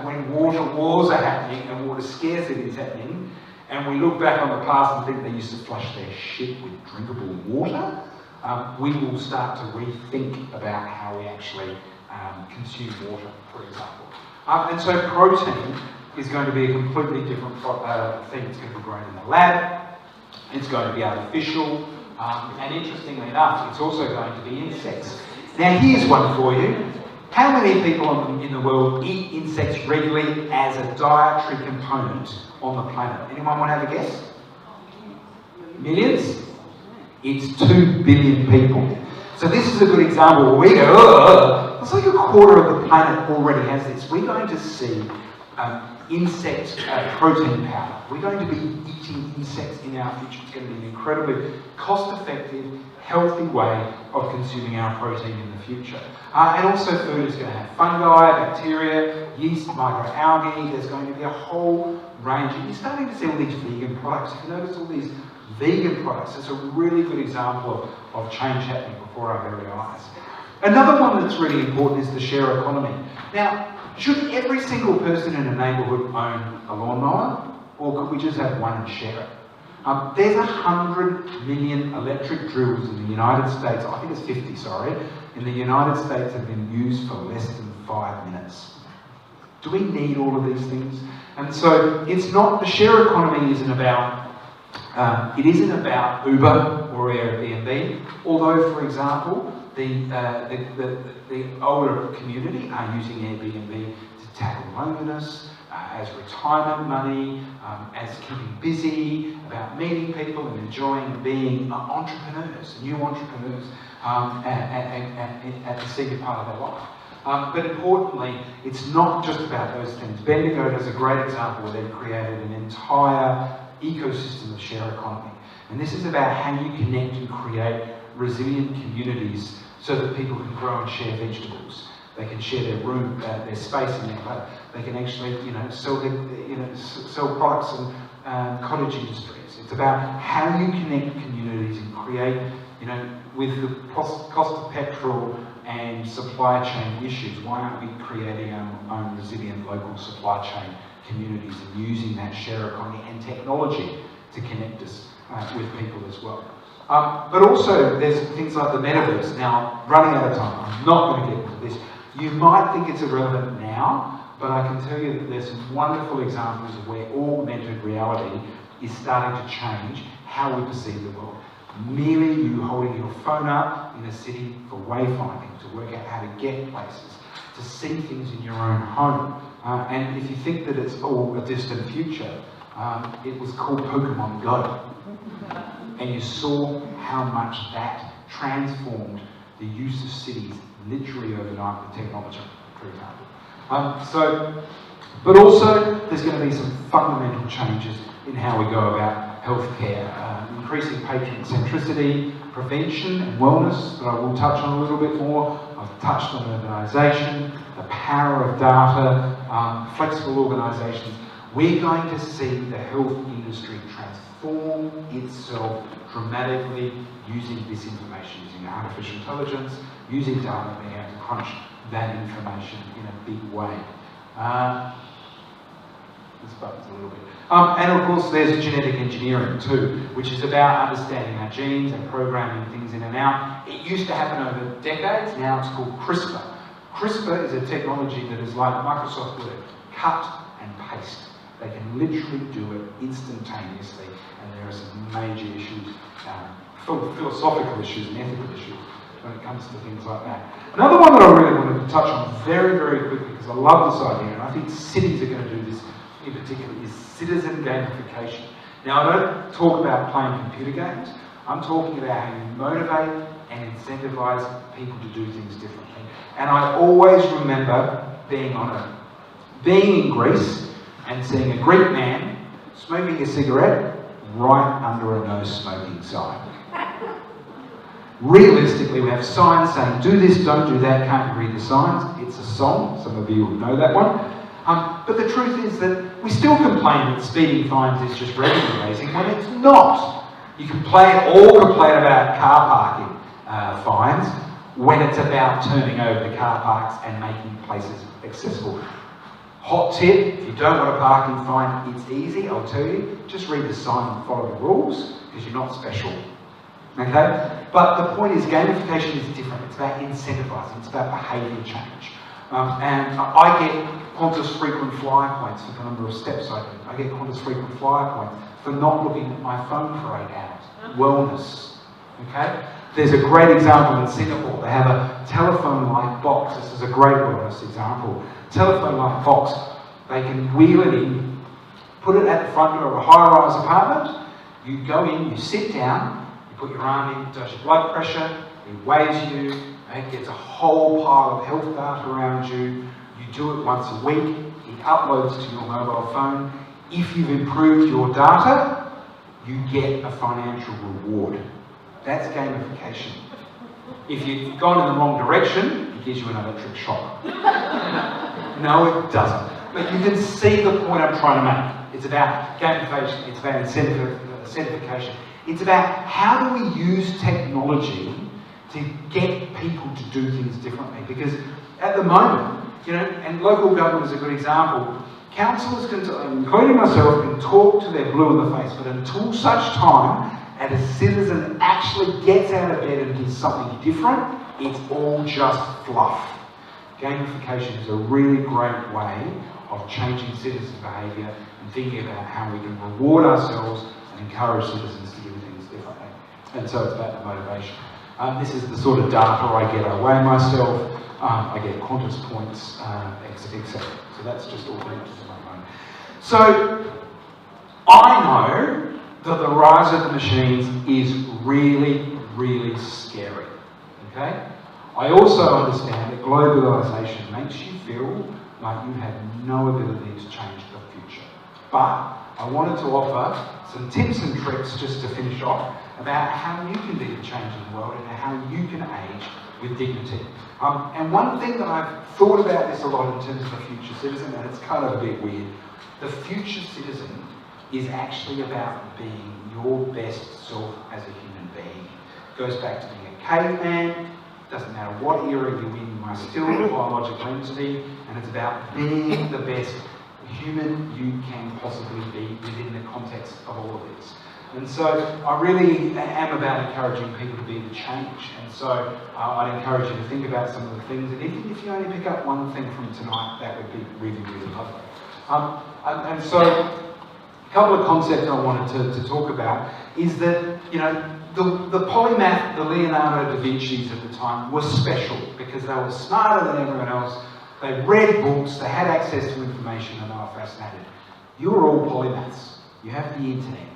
when water wars are happening and water scarcity is happening, and we look back on the past and think they used to flush their shit with drinkable water, we will start to rethink about how we actually consume water, for example. And so protein is going to be a completely different thing. It's going to be grown in the lab, it's going to be artificial, and interestingly enough, it's also going to be insects. Now here's one for you. How many people in the world eat insects regularly as a dietary component on the planet? Anyone want to have a guess? Millions? It's 2 billion people. So this is a good example where we go, oh, it's like a quarter of the planet already has this. We're going to see insect protein powder. We're going to be eating insects in our future. It's going to be an incredibly cost-effective, healthy way of consuming our protein in the future. And also food is going to have fungi, bacteria, yeast, microalgae. There's going to be a whole range. And you're starting to see all these vegan products. If you notice all these vegan products, it's a really good example of change happening before our very eyes. Another one that's really important is the share economy. Now, should every single person in a neighbourhood own a lawnmower, or could we just have one and share it? There's 100 million electric drills in the United States, I think it's 50, sorry, in the United States have been used for less than 5 minutes. Do we need all of these things? And so it's not, the share economy isn't about, it isn't about Uber or Airbnb, although, for example, the older community are using Airbnb to tackle loneliness, as retirement money, as keeping busy, about meeting people and enjoying being entrepreneurs, new entrepreneurs at the senior part of their life. But importantly, it's not just about those things. Bendigo does a great example where they've created an entire ecosystem of share economy. And this is about how you connect and create resilient communities so that people can grow and share vegetables. They can share their room, their space in their home. They can actually, sell products and cottage industries. It's about how you connect communities and create, with the cost of petrol and supply chain issues. Why aren't we creating our own resilient local supply chain communities and using that share economy and technology to connect us with people as well? But also, there's things like the metaverse. Now, running out of time, I'm not going to get into this. You might think it's irrelevant now, but I can tell you that there's some wonderful examples of where augmented reality is starting to change how we perceive the world. Merely you holding your phone up in a city for wayfinding, to work out how to get places, to see things in your own home. And if you think that it's all a distant future, it was called Pokemon Go. And you saw how much that transformed the use of cities literally overnight with technology, for example. But also there's going to be some fundamental changes in how we go about healthcare, increasing patient centricity, prevention and wellness that I will touch on a little bit more. I've touched on urbanisation, the power of data, flexible organisations. We're going to see the health industry transform itself dramatically using this information, using artificial intelligence, using data, being able to crunch that information in a big way. This button's a little bit. And of course there's genetic engineering too, which is about understanding our genes and programming things in and out. It used to happen over decades, now it's called CRISPR. CRISPR is a technology that is like Microsoft Word, cut and paste. They can literally do it instantaneously, and there are some major issues, philosophical issues and ethical issues when it comes to things like that. Another one that I really wanted to touch on very, very quickly, because I love this idea, and I think cities are going to do this in particular, is citizen gamification. Now, I don't talk about playing computer games. I'm talking about how you motivate and incentivize people to do things differently. And I always remember being in Greece and seeing a Greek man smoking a cigarette right under a no smoking sign. Realistically, we have signs saying do this, don't do that, can't you read the signs? It's a song, some of you will know that one. But the truth is that we still complain that speeding fines is just revenue raising when it's not. You can all complain about car parking fines when it's about turning over the car parks and making places accessible. Hot tip, if you don't want a parking fine, it's easy, I'll tell you. Just read the sign and follow the rules, because you're not special. Okay? But the point is, gamification is different. It's about incentivizing, it's about behaviour change. And I get Qantas frequent flyer points for the number of steps I do. I get Qantas frequent flyer points for not looking at my phone for 8 hours. Wellness. Okay? There's a great example in Singapore. They have a telephone-like box. This is a great wellness example. Telephone-like box. They can wheel it in, put it at the front door of a high-rise apartment. You go in, you sit down, you put your arm in, does your blood pressure, it weighs you, it gets a whole pile of health data around you. You do it once a week. It uploads to your mobile phone. If you've improved your data, you get a financial reward. That's gamification. If you've gone in the wrong direction, it gives you an electric shock. No, it doesn't. But you can see the point I'm trying to make. It's about gamification, it's about incentivification. It's about how do we use technology to get people to do things differently. Because at the moment, and local government is a good example, councillors, including myself, can talk to their blue in the face, but until such time and a citizen actually gets out of bed and does something different, it's all just fluff. Gamification is a really great way of changing citizens' behaviour and thinking about how we can reward ourselves and encourage citizens to do things differently. And so it's about the motivation. This is the sort of data I get. I weigh myself, I get Qantas points, etc. So that's just all connected to my phone. So I know that the rise of the machines is really, really scary. Okay? I also understand that globalisation makes you feel like you have no ability to change the future. But I wanted to offer some tips and tricks just to finish off about how you can be the change in the world and how you can age with dignity. And one thing that I've thought about this a lot in terms of the future citizen, and it's kind of a bit weird, the future citizen is actually about being your best self as a human being. It goes back to being a caveman. Doesn't matter what era you're in, you are still a biological entity, and it's about being the best human you can possibly be within the context of all of this. And so I really am about encouraging people to be the change. And so I'd encourage you to think about some of the things, and even if you only pick up one thing from tonight, that would be really, really lovely. And so a couple of concepts I wanted to talk about is that, the polymath, the Leonardo da Vinci's at the time, were special because they were smarter than everyone else. They read books, they had access to information, and they were fascinated. You are all polymaths. You have the internet.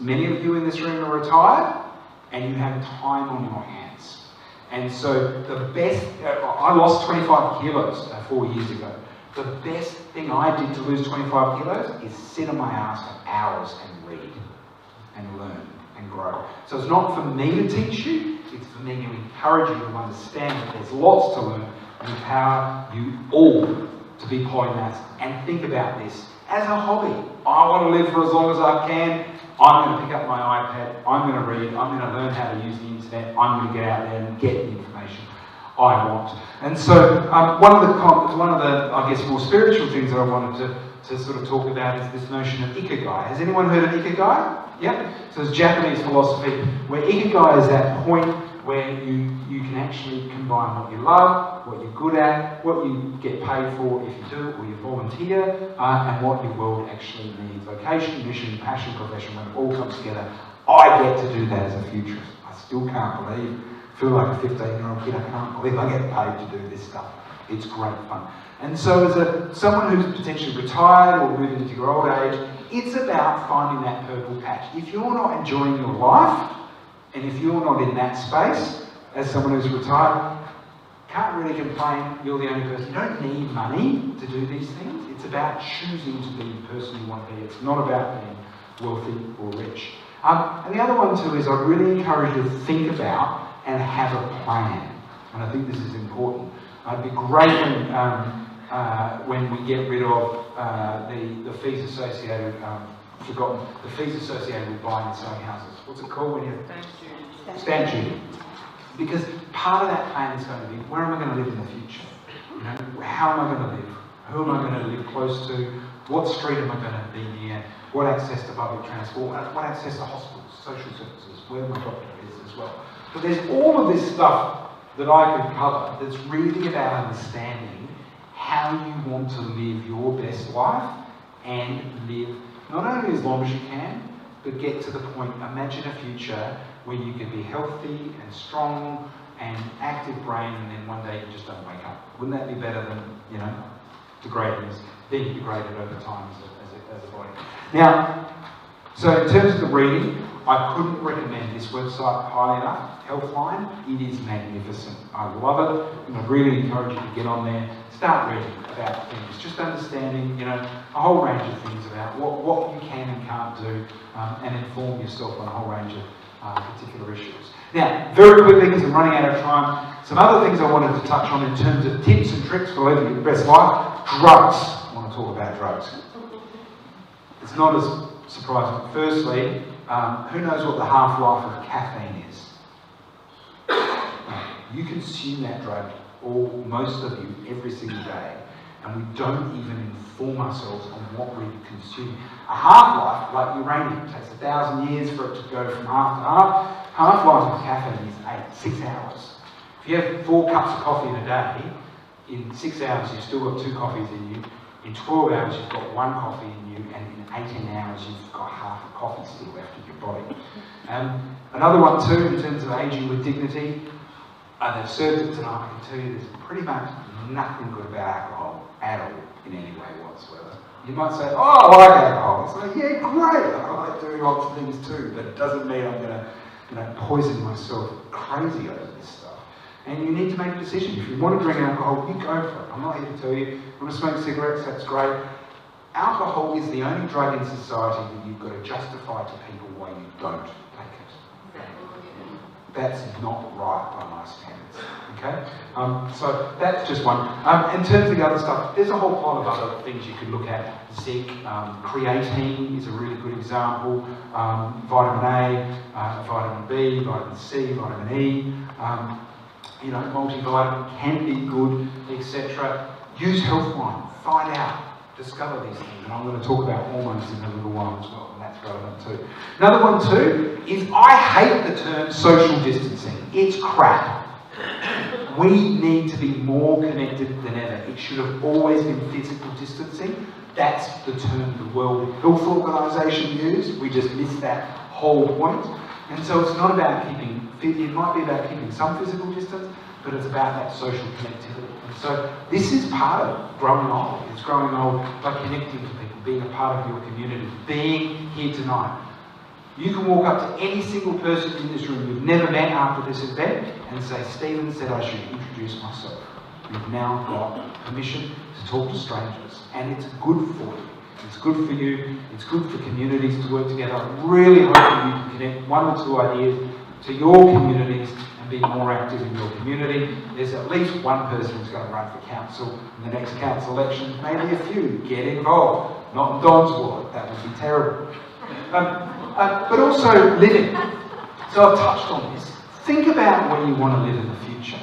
Many of you in this room are retired, and you have time on your hands. And so the best, I lost 25 kilos 4 years ago. The best thing I did to lose 25 kilos is sit on my ass for hours and read and learn and grow. So it's not for me to teach you, it's for me to encourage you to understand that there's lots to learn and empower you all to be polymaths and think about this as a hobby. I want to live for as long as I can. I'm going to pick up my iPad, I'm going to read, I'm going to learn how to use the internet, I'm going to get out there and get the information I want. And so one of the, I guess, more spiritual things that I wanted to sort of talk about is this notion of ikigai. Has anyone heard of ikigai? Yeah? So it's Japanese philosophy where ikigai is that point where you can actually combine what you love, what you're good at, what you get paid for if you do it or you volunteer, and what your world actually needs. Vocation, mission, passion, profession, when it all comes together, I get to do that as a futurist. I still can't feel like a 15-year-old kid, I can't believe I get paid to do this stuff. It's great fun. And so as someone who's potentially retired or moving into your old age, it's about finding that purple patch. If you're not enjoying your life, and if you're not in that space, as someone who's retired, can't really complain, you're the only person. You don't need money to do these things. It's about choosing to be the person you want to be. It's not about being wealthy or rich. And the other one too is I really encourage you to think about and have a plan. And I think this is important. It'd be great when we get rid of the fees associated, the fees associated with buying and selling houses. What's it called when you... Stamp duty. Because part of that plan is going to be, where am I going to live in the future? You know, how am I going to live? Who am I going to live close to? What street am I going to be near? What access to public transport? What access to hospitals, social services, where my doctor is as well. But there's all of this stuff that I could cover that's really about understanding how you want to live your best life and live not only as long as you can, but get to the point, imagine a future where you can be healthy and strong and active brain, and then one day you just don't wake up. Wouldn't that be better than, you know, being degraded over time as a body? Now, so in terms of the reading, I couldn't recommend this website highly enough, Healthline. It is magnificent. I love it, and I really encourage you to get on there, start reading about things, just understanding, you know, a whole range of things about what you can and can't do, and inform yourself on a whole range of particular issues. Now, very quickly, because I'm running out of time, some other things I wanted to touch on in terms of tips and tricks for living your best life. Drugs. I want to talk about drugs. It's not as surprising. Firstly, who knows what the half-life of caffeine is? You consume that drug, or most of you, every single day, and we don't even inform ourselves on what we're consuming. A half-life, like uranium, takes 1,000 years for it to go from half to half. Half-life of caffeine is 6 hours. If you have 4 cups of coffee in a day, in 6 hours you've still got 2 coffees in you. In 12 hours you've got 1 coffee in you, and in 18 hours you've got half a coffee still left in your body. Another one too, in terms of aging with dignity, they've served it tonight. I can tell you there's pretty much nothing good about alcohol at all in any way whatsoever. You might say, oh, I like alcohol. It's like, yeah, great. I like doing lots of things too, but it doesn't mean I'm going to poison myself crazy over this stuff. And you need to make a decision. If you want to drink alcohol, you go for it. I'm not here to tell you, you want to smoke cigarettes, that's great. Alcohol is the only drug in society that you've got to justify to people why you don't take it. That's not right by my standards. Okay? So that's just one. In terms of the other stuff, there's a whole pile of other things you could look at. Zinc, creatine is a really good example. Vitamin A, vitamin B, vitamin C, vitamin E. You know, multivitamin can be good, etc. Use Healthline. Find out. Discover these things. And I'm going to talk about hormones in a little while as well, and that's relevant too. Another one too is I hate the term social distancing. It's crap. We need to be more connected than ever. It should have always been physical distancing. That's the term the World Health Organization used. We just missed that whole point. And so it's not about keeping, it might be about keeping some physical distance, but it's about that social connectivity. And so this is part of growing old. It's growing old by connecting to people, being a part of your community, being here tonight. You can walk up to any single person in this room you've never met after this event and say, Stephen said I should introduce myself. You've now got permission to talk to strangers, and it's good for you. It's good for you, it's good for communities to work together. I really hope that you can connect 1 or 2 ideas to your communities and be more active in your community. There's at least one person who's going to run for council in the next council election, maybe a few. Get involved. Not in Don's ward, that would be terrible. But also living. So I've touched on this. Think about where you want to live in the future.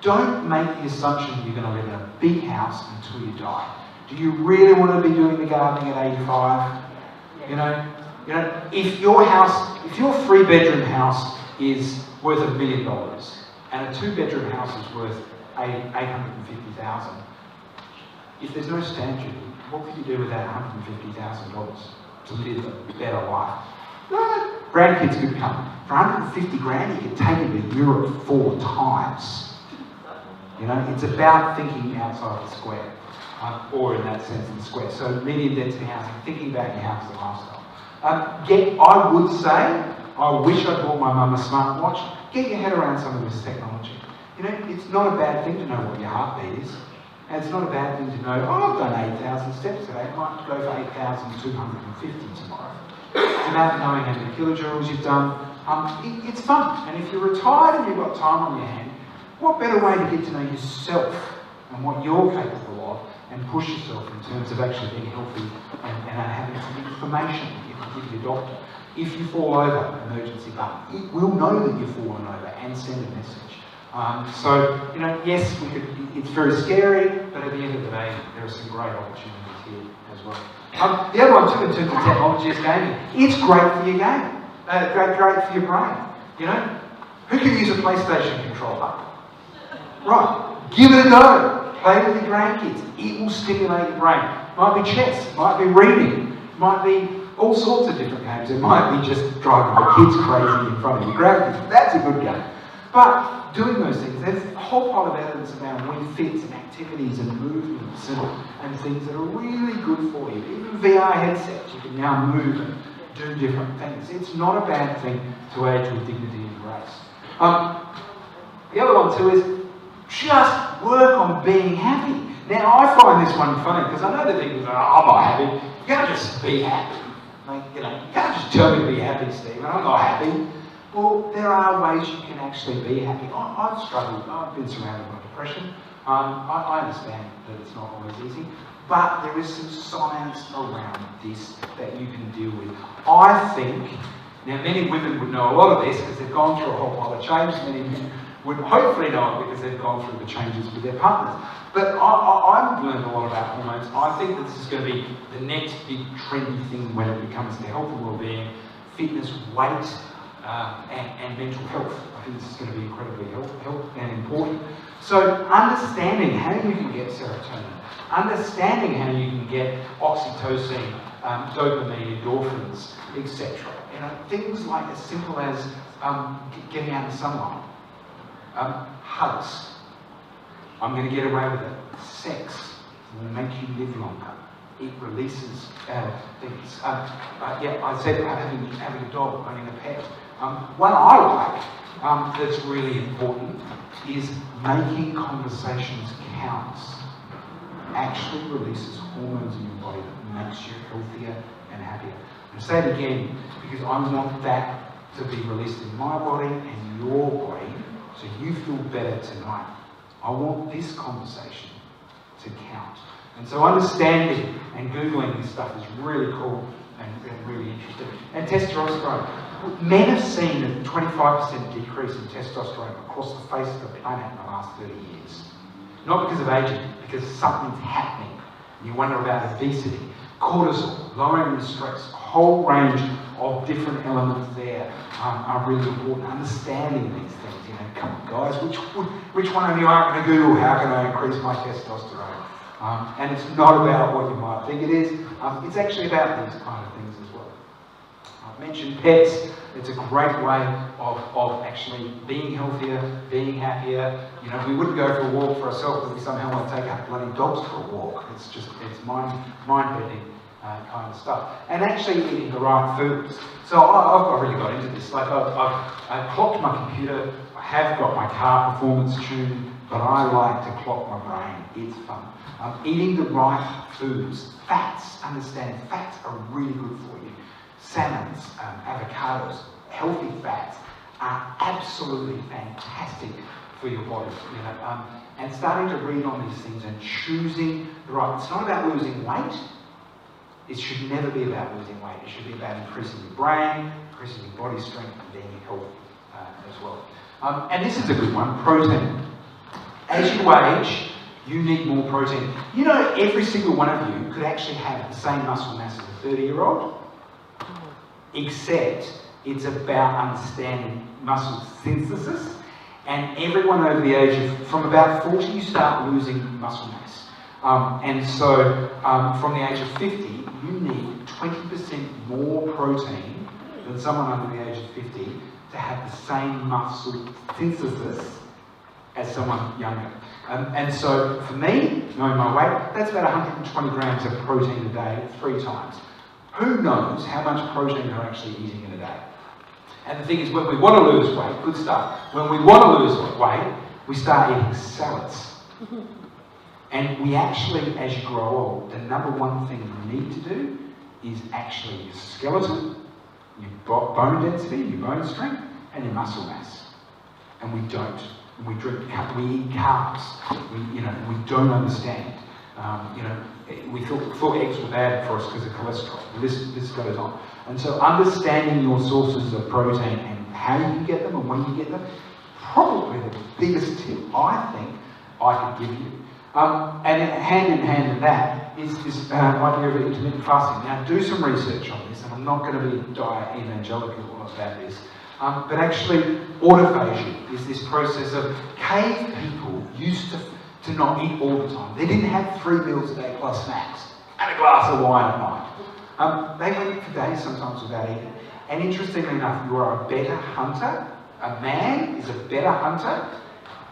Don't make the assumption you're going to live in a big house until you die. Do you really want to be doing the gardening at 85? You know, if your 3-bedroom house is worth $1 million and a 2-bedroom house is worth $850,000, if there's no stamp duty, what could you do with that $150,000 to live a better life? No, grandkids could come. For 150 grand, you could take them to Europe 4 times. You know, it's about thinking outside the square, or in that sense, the square. So medium density housing, thinking about your house and lifestyle. I would say, I wish I bought my mum a smartwatch. Get your head around some of this technology. You know, it's not a bad thing to know what your heartbeat is. And it's not a bad thing to know, oh, I've done 8,000 steps today, I might go for 8,250 tomorrow. It's about knowing how many kilojoules you've done. It's fun. And if you're retired and you've got time on your hand, what better way to get to know yourself and what you're capable of and push yourself in terms of actually being healthy and having some information you can give your doctor. If you fall over, emergency button, it will know that you've fallen over and send a message. So, you know, yes, it's very scary, but at the end of the day, there are some great opportunities here as well. The other one too, in terms of technology, is gaming. It's great for your game. Great for your brain. You know, who can use a PlayStation controller? Right, give it a go. Play with your grandkids. It will stimulate your brain. Might be chess, might be reading, might be all sorts of different games. It might be just driving the kids crazy in front of your grandkids. That's a good game. But doing those things, there's a whole pile of evidence around Wii Fits and activities and movements and things that are really good for you. Even VR headsets, you can now move and do different things. It's not a bad thing to age with dignity and grace. The other one too is just work on being happy. Now I find this one funny because I know that people go, oh, I'm not happy. You can't just be happy. Like, you know, you can't just tell me to be happy, Stephen. I'm not happy. Well, there are ways you can actually be happy. I've struggled. I've been surrounded by depression. I understand that it's not always easy, but there is some science around this that you can deal with. I think, now many women would know a lot of this because they've gone through a whole pile of change. Many men would hopefully know it because they've gone through the changes with their partners. But I've learned a lot about hormones. I think that this is going to be the next big trendy thing when it comes to health and well-being, fitness, weight, and mental health. I think this is going to be incredibly helpful and important. So understanding how you can get serotonin, understanding how you can get oxytocin, dopamine, endorphins, etc. You know, things like as simple as getting out in sunlight, hugs. I'm going to get away with it. Sex will make you live longer. It releases things. Yeah, I said having a dog, owning a pet. One I like that's really important is making conversations count. Actually releases hormones in your body that makes you healthier and happier. And say it again because I want that to be released in my body and your body so you feel better tonight. I want this conversation to count. And so understanding and Googling this stuff is really cool and really interesting. And testosterone. Men have seen a 25% decrease in testosterone across the face of the planet in the last 30 years. Not because of aging, because something's happening. You wonder about obesity, cortisol, lowering the stress, a whole range of different elements there are really important. Understanding these things, you know, come on guys, which one of you aren't going to Google how can I increase my testosterone? And it's not about what you might think it is, it's actually about these kind of things as well. I've mentioned pets. It's a great way of actually being healthier, being happier. You know, we wouldn't go for a walk for ourselves, but we somehow want to take our bloody dogs for a walk. It's mind-bending kind of stuff. And actually eating the right foods. So I've really got into this. Like I've clocked my computer, I have got my car performance tuned, but I like to clock my brain. It's fun. Eating the right foods. Fats, understand, fats are really good for you. Salmons, avocados, healthy fats are absolutely fantastic for your body. You know, and starting to read on these things and choosing the right. It's not about losing weight. It should never be about losing weight. It should be about increasing your brain, increasing your body strength, and being healthy as well. And this is a good one: protein. As you age, you need more protein. You know, every single one of you could actually have the same muscle mass as a 30-year-old. Except It's about understanding muscle synthesis, and everyone over the age of, from about 40, you start losing muscle mass. And so from the age of 50, you need 20% more protein than someone under the age of 50 to have the same muscle synthesis as someone younger. And so for me, knowing my weight, that's about 120 grams of protein a day, 3 times. Who knows how much protein they're actually eating in a day? And the thing is, when we want to lose weight, good stuff, when we want to lose weight, we start eating salads. And we actually, as you grow old, the number one thing you need to do is actually your skeleton, your bone density, your bone strength, and your muscle mass. And we don't. We eat carbs. We don't understand. We thought eggs were bad for us because of cholesterol. This goes on. And so understanding your sources of protein and how you get them and when you get them, probably the biggest tip I think I could give you. And hand in hand with that is this idea of intermittent fasting. Now do some research on this, and I'm not going to be diet evangelical about this. But actually, autophagy is this process of cave people used to not eat all the time. They didn't have 3 meals a day plus snacks and a glass of wine at night. They went for days sometimes without eating. And interestingly enough, you are a better hunter. A man is a better hunter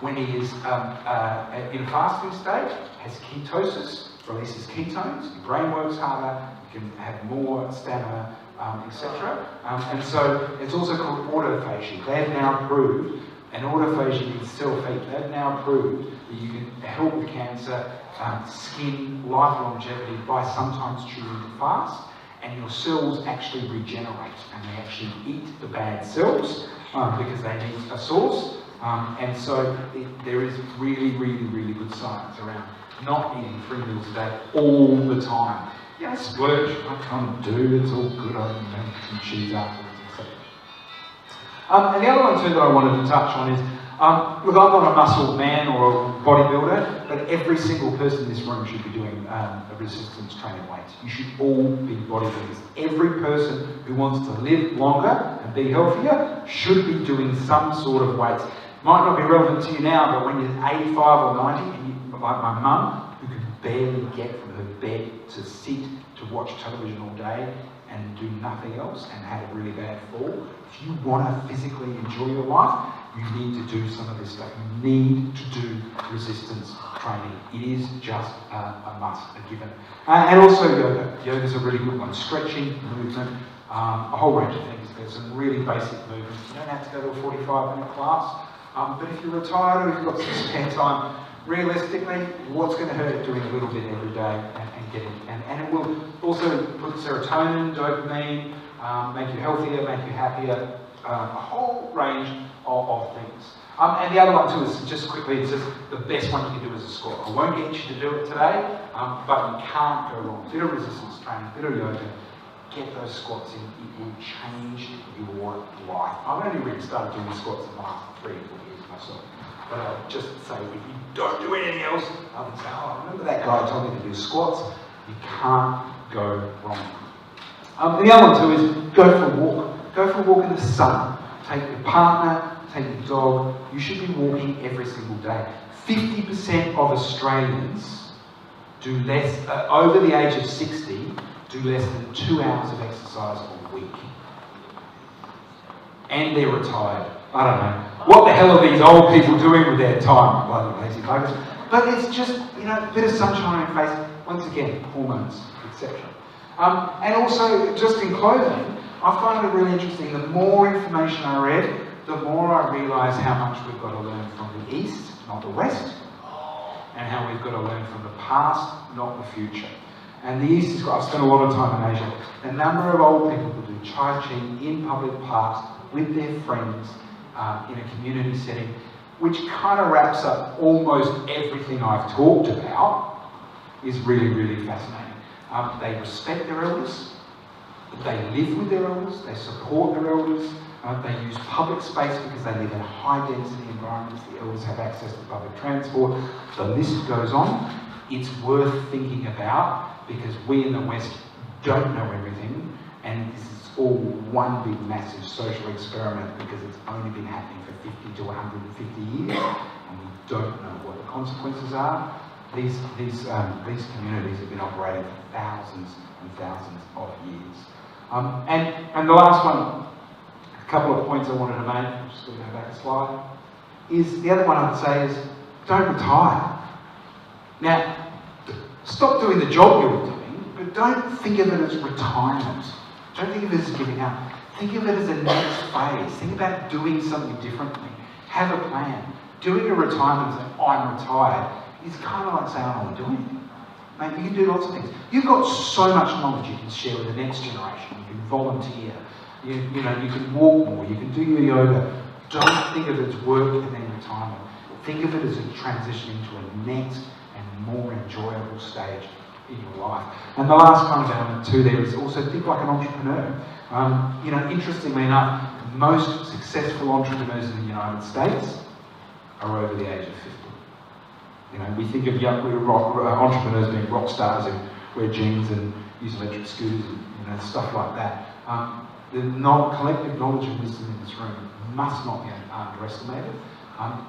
when he is in a fasting state, has ketosis, releases ketones, your brain works harder, you can have more stamina, etc. And so it's also called autophagy. They have now proved, and autophagy means self-eat, they've now proved that you can help with cancer, skin, life longevity by sometimes choosing to fast, and your cells actually regenerate, and they actually eat the bad cells because they need a source. And so there is really, really, really good science around not eating 3 meals a day all the time. Yeah, splurge, I can't do, it's all good, I can make some cheese afterwards, etc. And the other one too that I wanted to touch on is, look, I'm not a muscle man or a bodybuilder, but every single person in this room should be doing a resistance training weights. You should all be bodybuilders. Every person who wants to live longer and be healthier should be doing some sort of weights. Might not be relevant to you now, but when you're 85 or 90, and you, like my mum, who can barely get from her bed to sit to watch television all day and do nothing else and had a really bad fall, if you want to physically enjoy your life, you need to do some of this stuff. You need to do resistance training. It is just a must, a given. And also yoga. Yoga's a really good one. Stretching, movement, a whole range of things. There's some really basic movements. You don't have to go to a 45-minute class. But if you're retired or you've got some spare time, realistically, what's going to hurt doing a little bit every day and getting, and it will also put serotonin, dopamine, make you healthier, make you happier, a whole range of things. And the other one too is just quickly, it's just the best one you can do is a squat. I won't get you to do it today, but you can't go wrong. Bit of resistance training, bit of yoga, get those squats in, it will change your life. I've only really started doing squats in the last 3 or 4 years myself. But I'll just say, if you don't do anything else, I would say, oh, remember that guy told me to do squats? You can't go wrong. And the other one too is go for a walk. Go for a walk in the sun. Take your partner, take your dog. You should be walking every single day. 50% of Australians do less, over the age of 60, do less than 2 hours of exercise a week. And they're retired. I don't know. What the hell are these old people doing with their time? Bloody lazy buggers. But it's just, a bit of sunshine on your face. Once again, hormones, etc. And also, just in clothing, I find it really interesting. The more information I read, the more I realise how much we've got to learn from the East, not the West, and how we've got to learn from the past, not the future. And the East is, I've spent a lot of time in Asia. The number of old people who do Tai Chi in public parks with their friends in a community setting, which kind of wraps up almost everything I've talked about, is really, really fascinating. They respect their elders, they live with their elders, they support their elders, they use public space because they live in high density environments, the elders have access to public transport, the list goes on. It's worth thinking about because we in the West don't know everything, and this is all one big massive social experiment because it's only been happening for 50 to 150 years and we don't know what the consequences are. These communities have been operating for thousands and thousands of years. And the last one, a couple of points I wanted to make, I'm just going to go back a slide, is the other one I'd say is don't retire. Now, stop doing the job you were doing, but don't think of it as retirement. Don't think of it as giving up. Think of it as a next phase. Think about doing something differently. Have a plan. Doing a retirement and saying, I'm retired, is kind of like saying, I don't want to do anything. Mate, you can do lots of things. You've got so much knowledge you can share with the next generation. You can volunteer. You can walk more. You can do your yoga. Don't think of it as work and then retirement. Think of it as a transition into a next and more enjoyable stage in your life. And the last kind of element too there is also think like an entrepreneur. Interestingly enough, most successful entrepreneurs in the United States are over the age of 50. We think of young entrepreneurs being rock stars who wear jeans and use electric scooters and stuff like that. The collective knowledge and wisdom in this room must not be underestimated.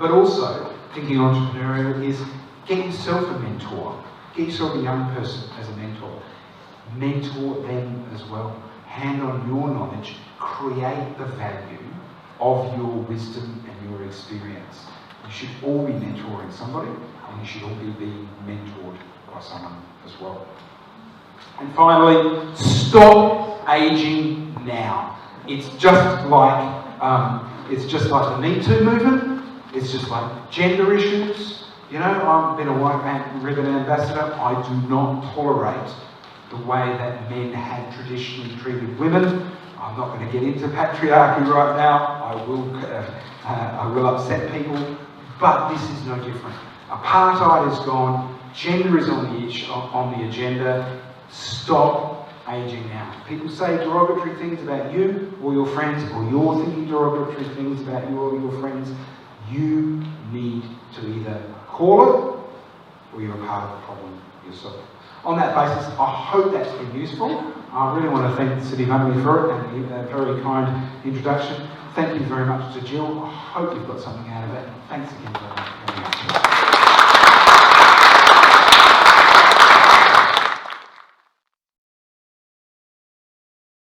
But also, thinking entrepreneurial is get yourself a mentor. Get yourself a young person as a mentor. Mentor them as well. Hand on your knowledge. Create the value of your wisdom and your experience. You should all be mentoring somebody, and you should all be being mentored by someone as well. And finally, stop aging now. It's just like the Me Too movement. It's just like gender issues. I've been a white man ribbon ambassador. I do not tolerate the way that men had traditionally treated women. I'm not going to get into patriarchy right now. I will upset people, but this is no different. Apartheid is gone. Gender is on the agenda. Stop aging now. People say derogatory things about you or your friends, or you're thinking derogatory things about you or your friends. You need to either call it or you're a part of the problem yourself. On that basis, I hope that's been useful. I really want to thank the City of Huntley for it and a very kind introduction. Thank you very much to Jill. I hope you've got something out of it. Thanks again.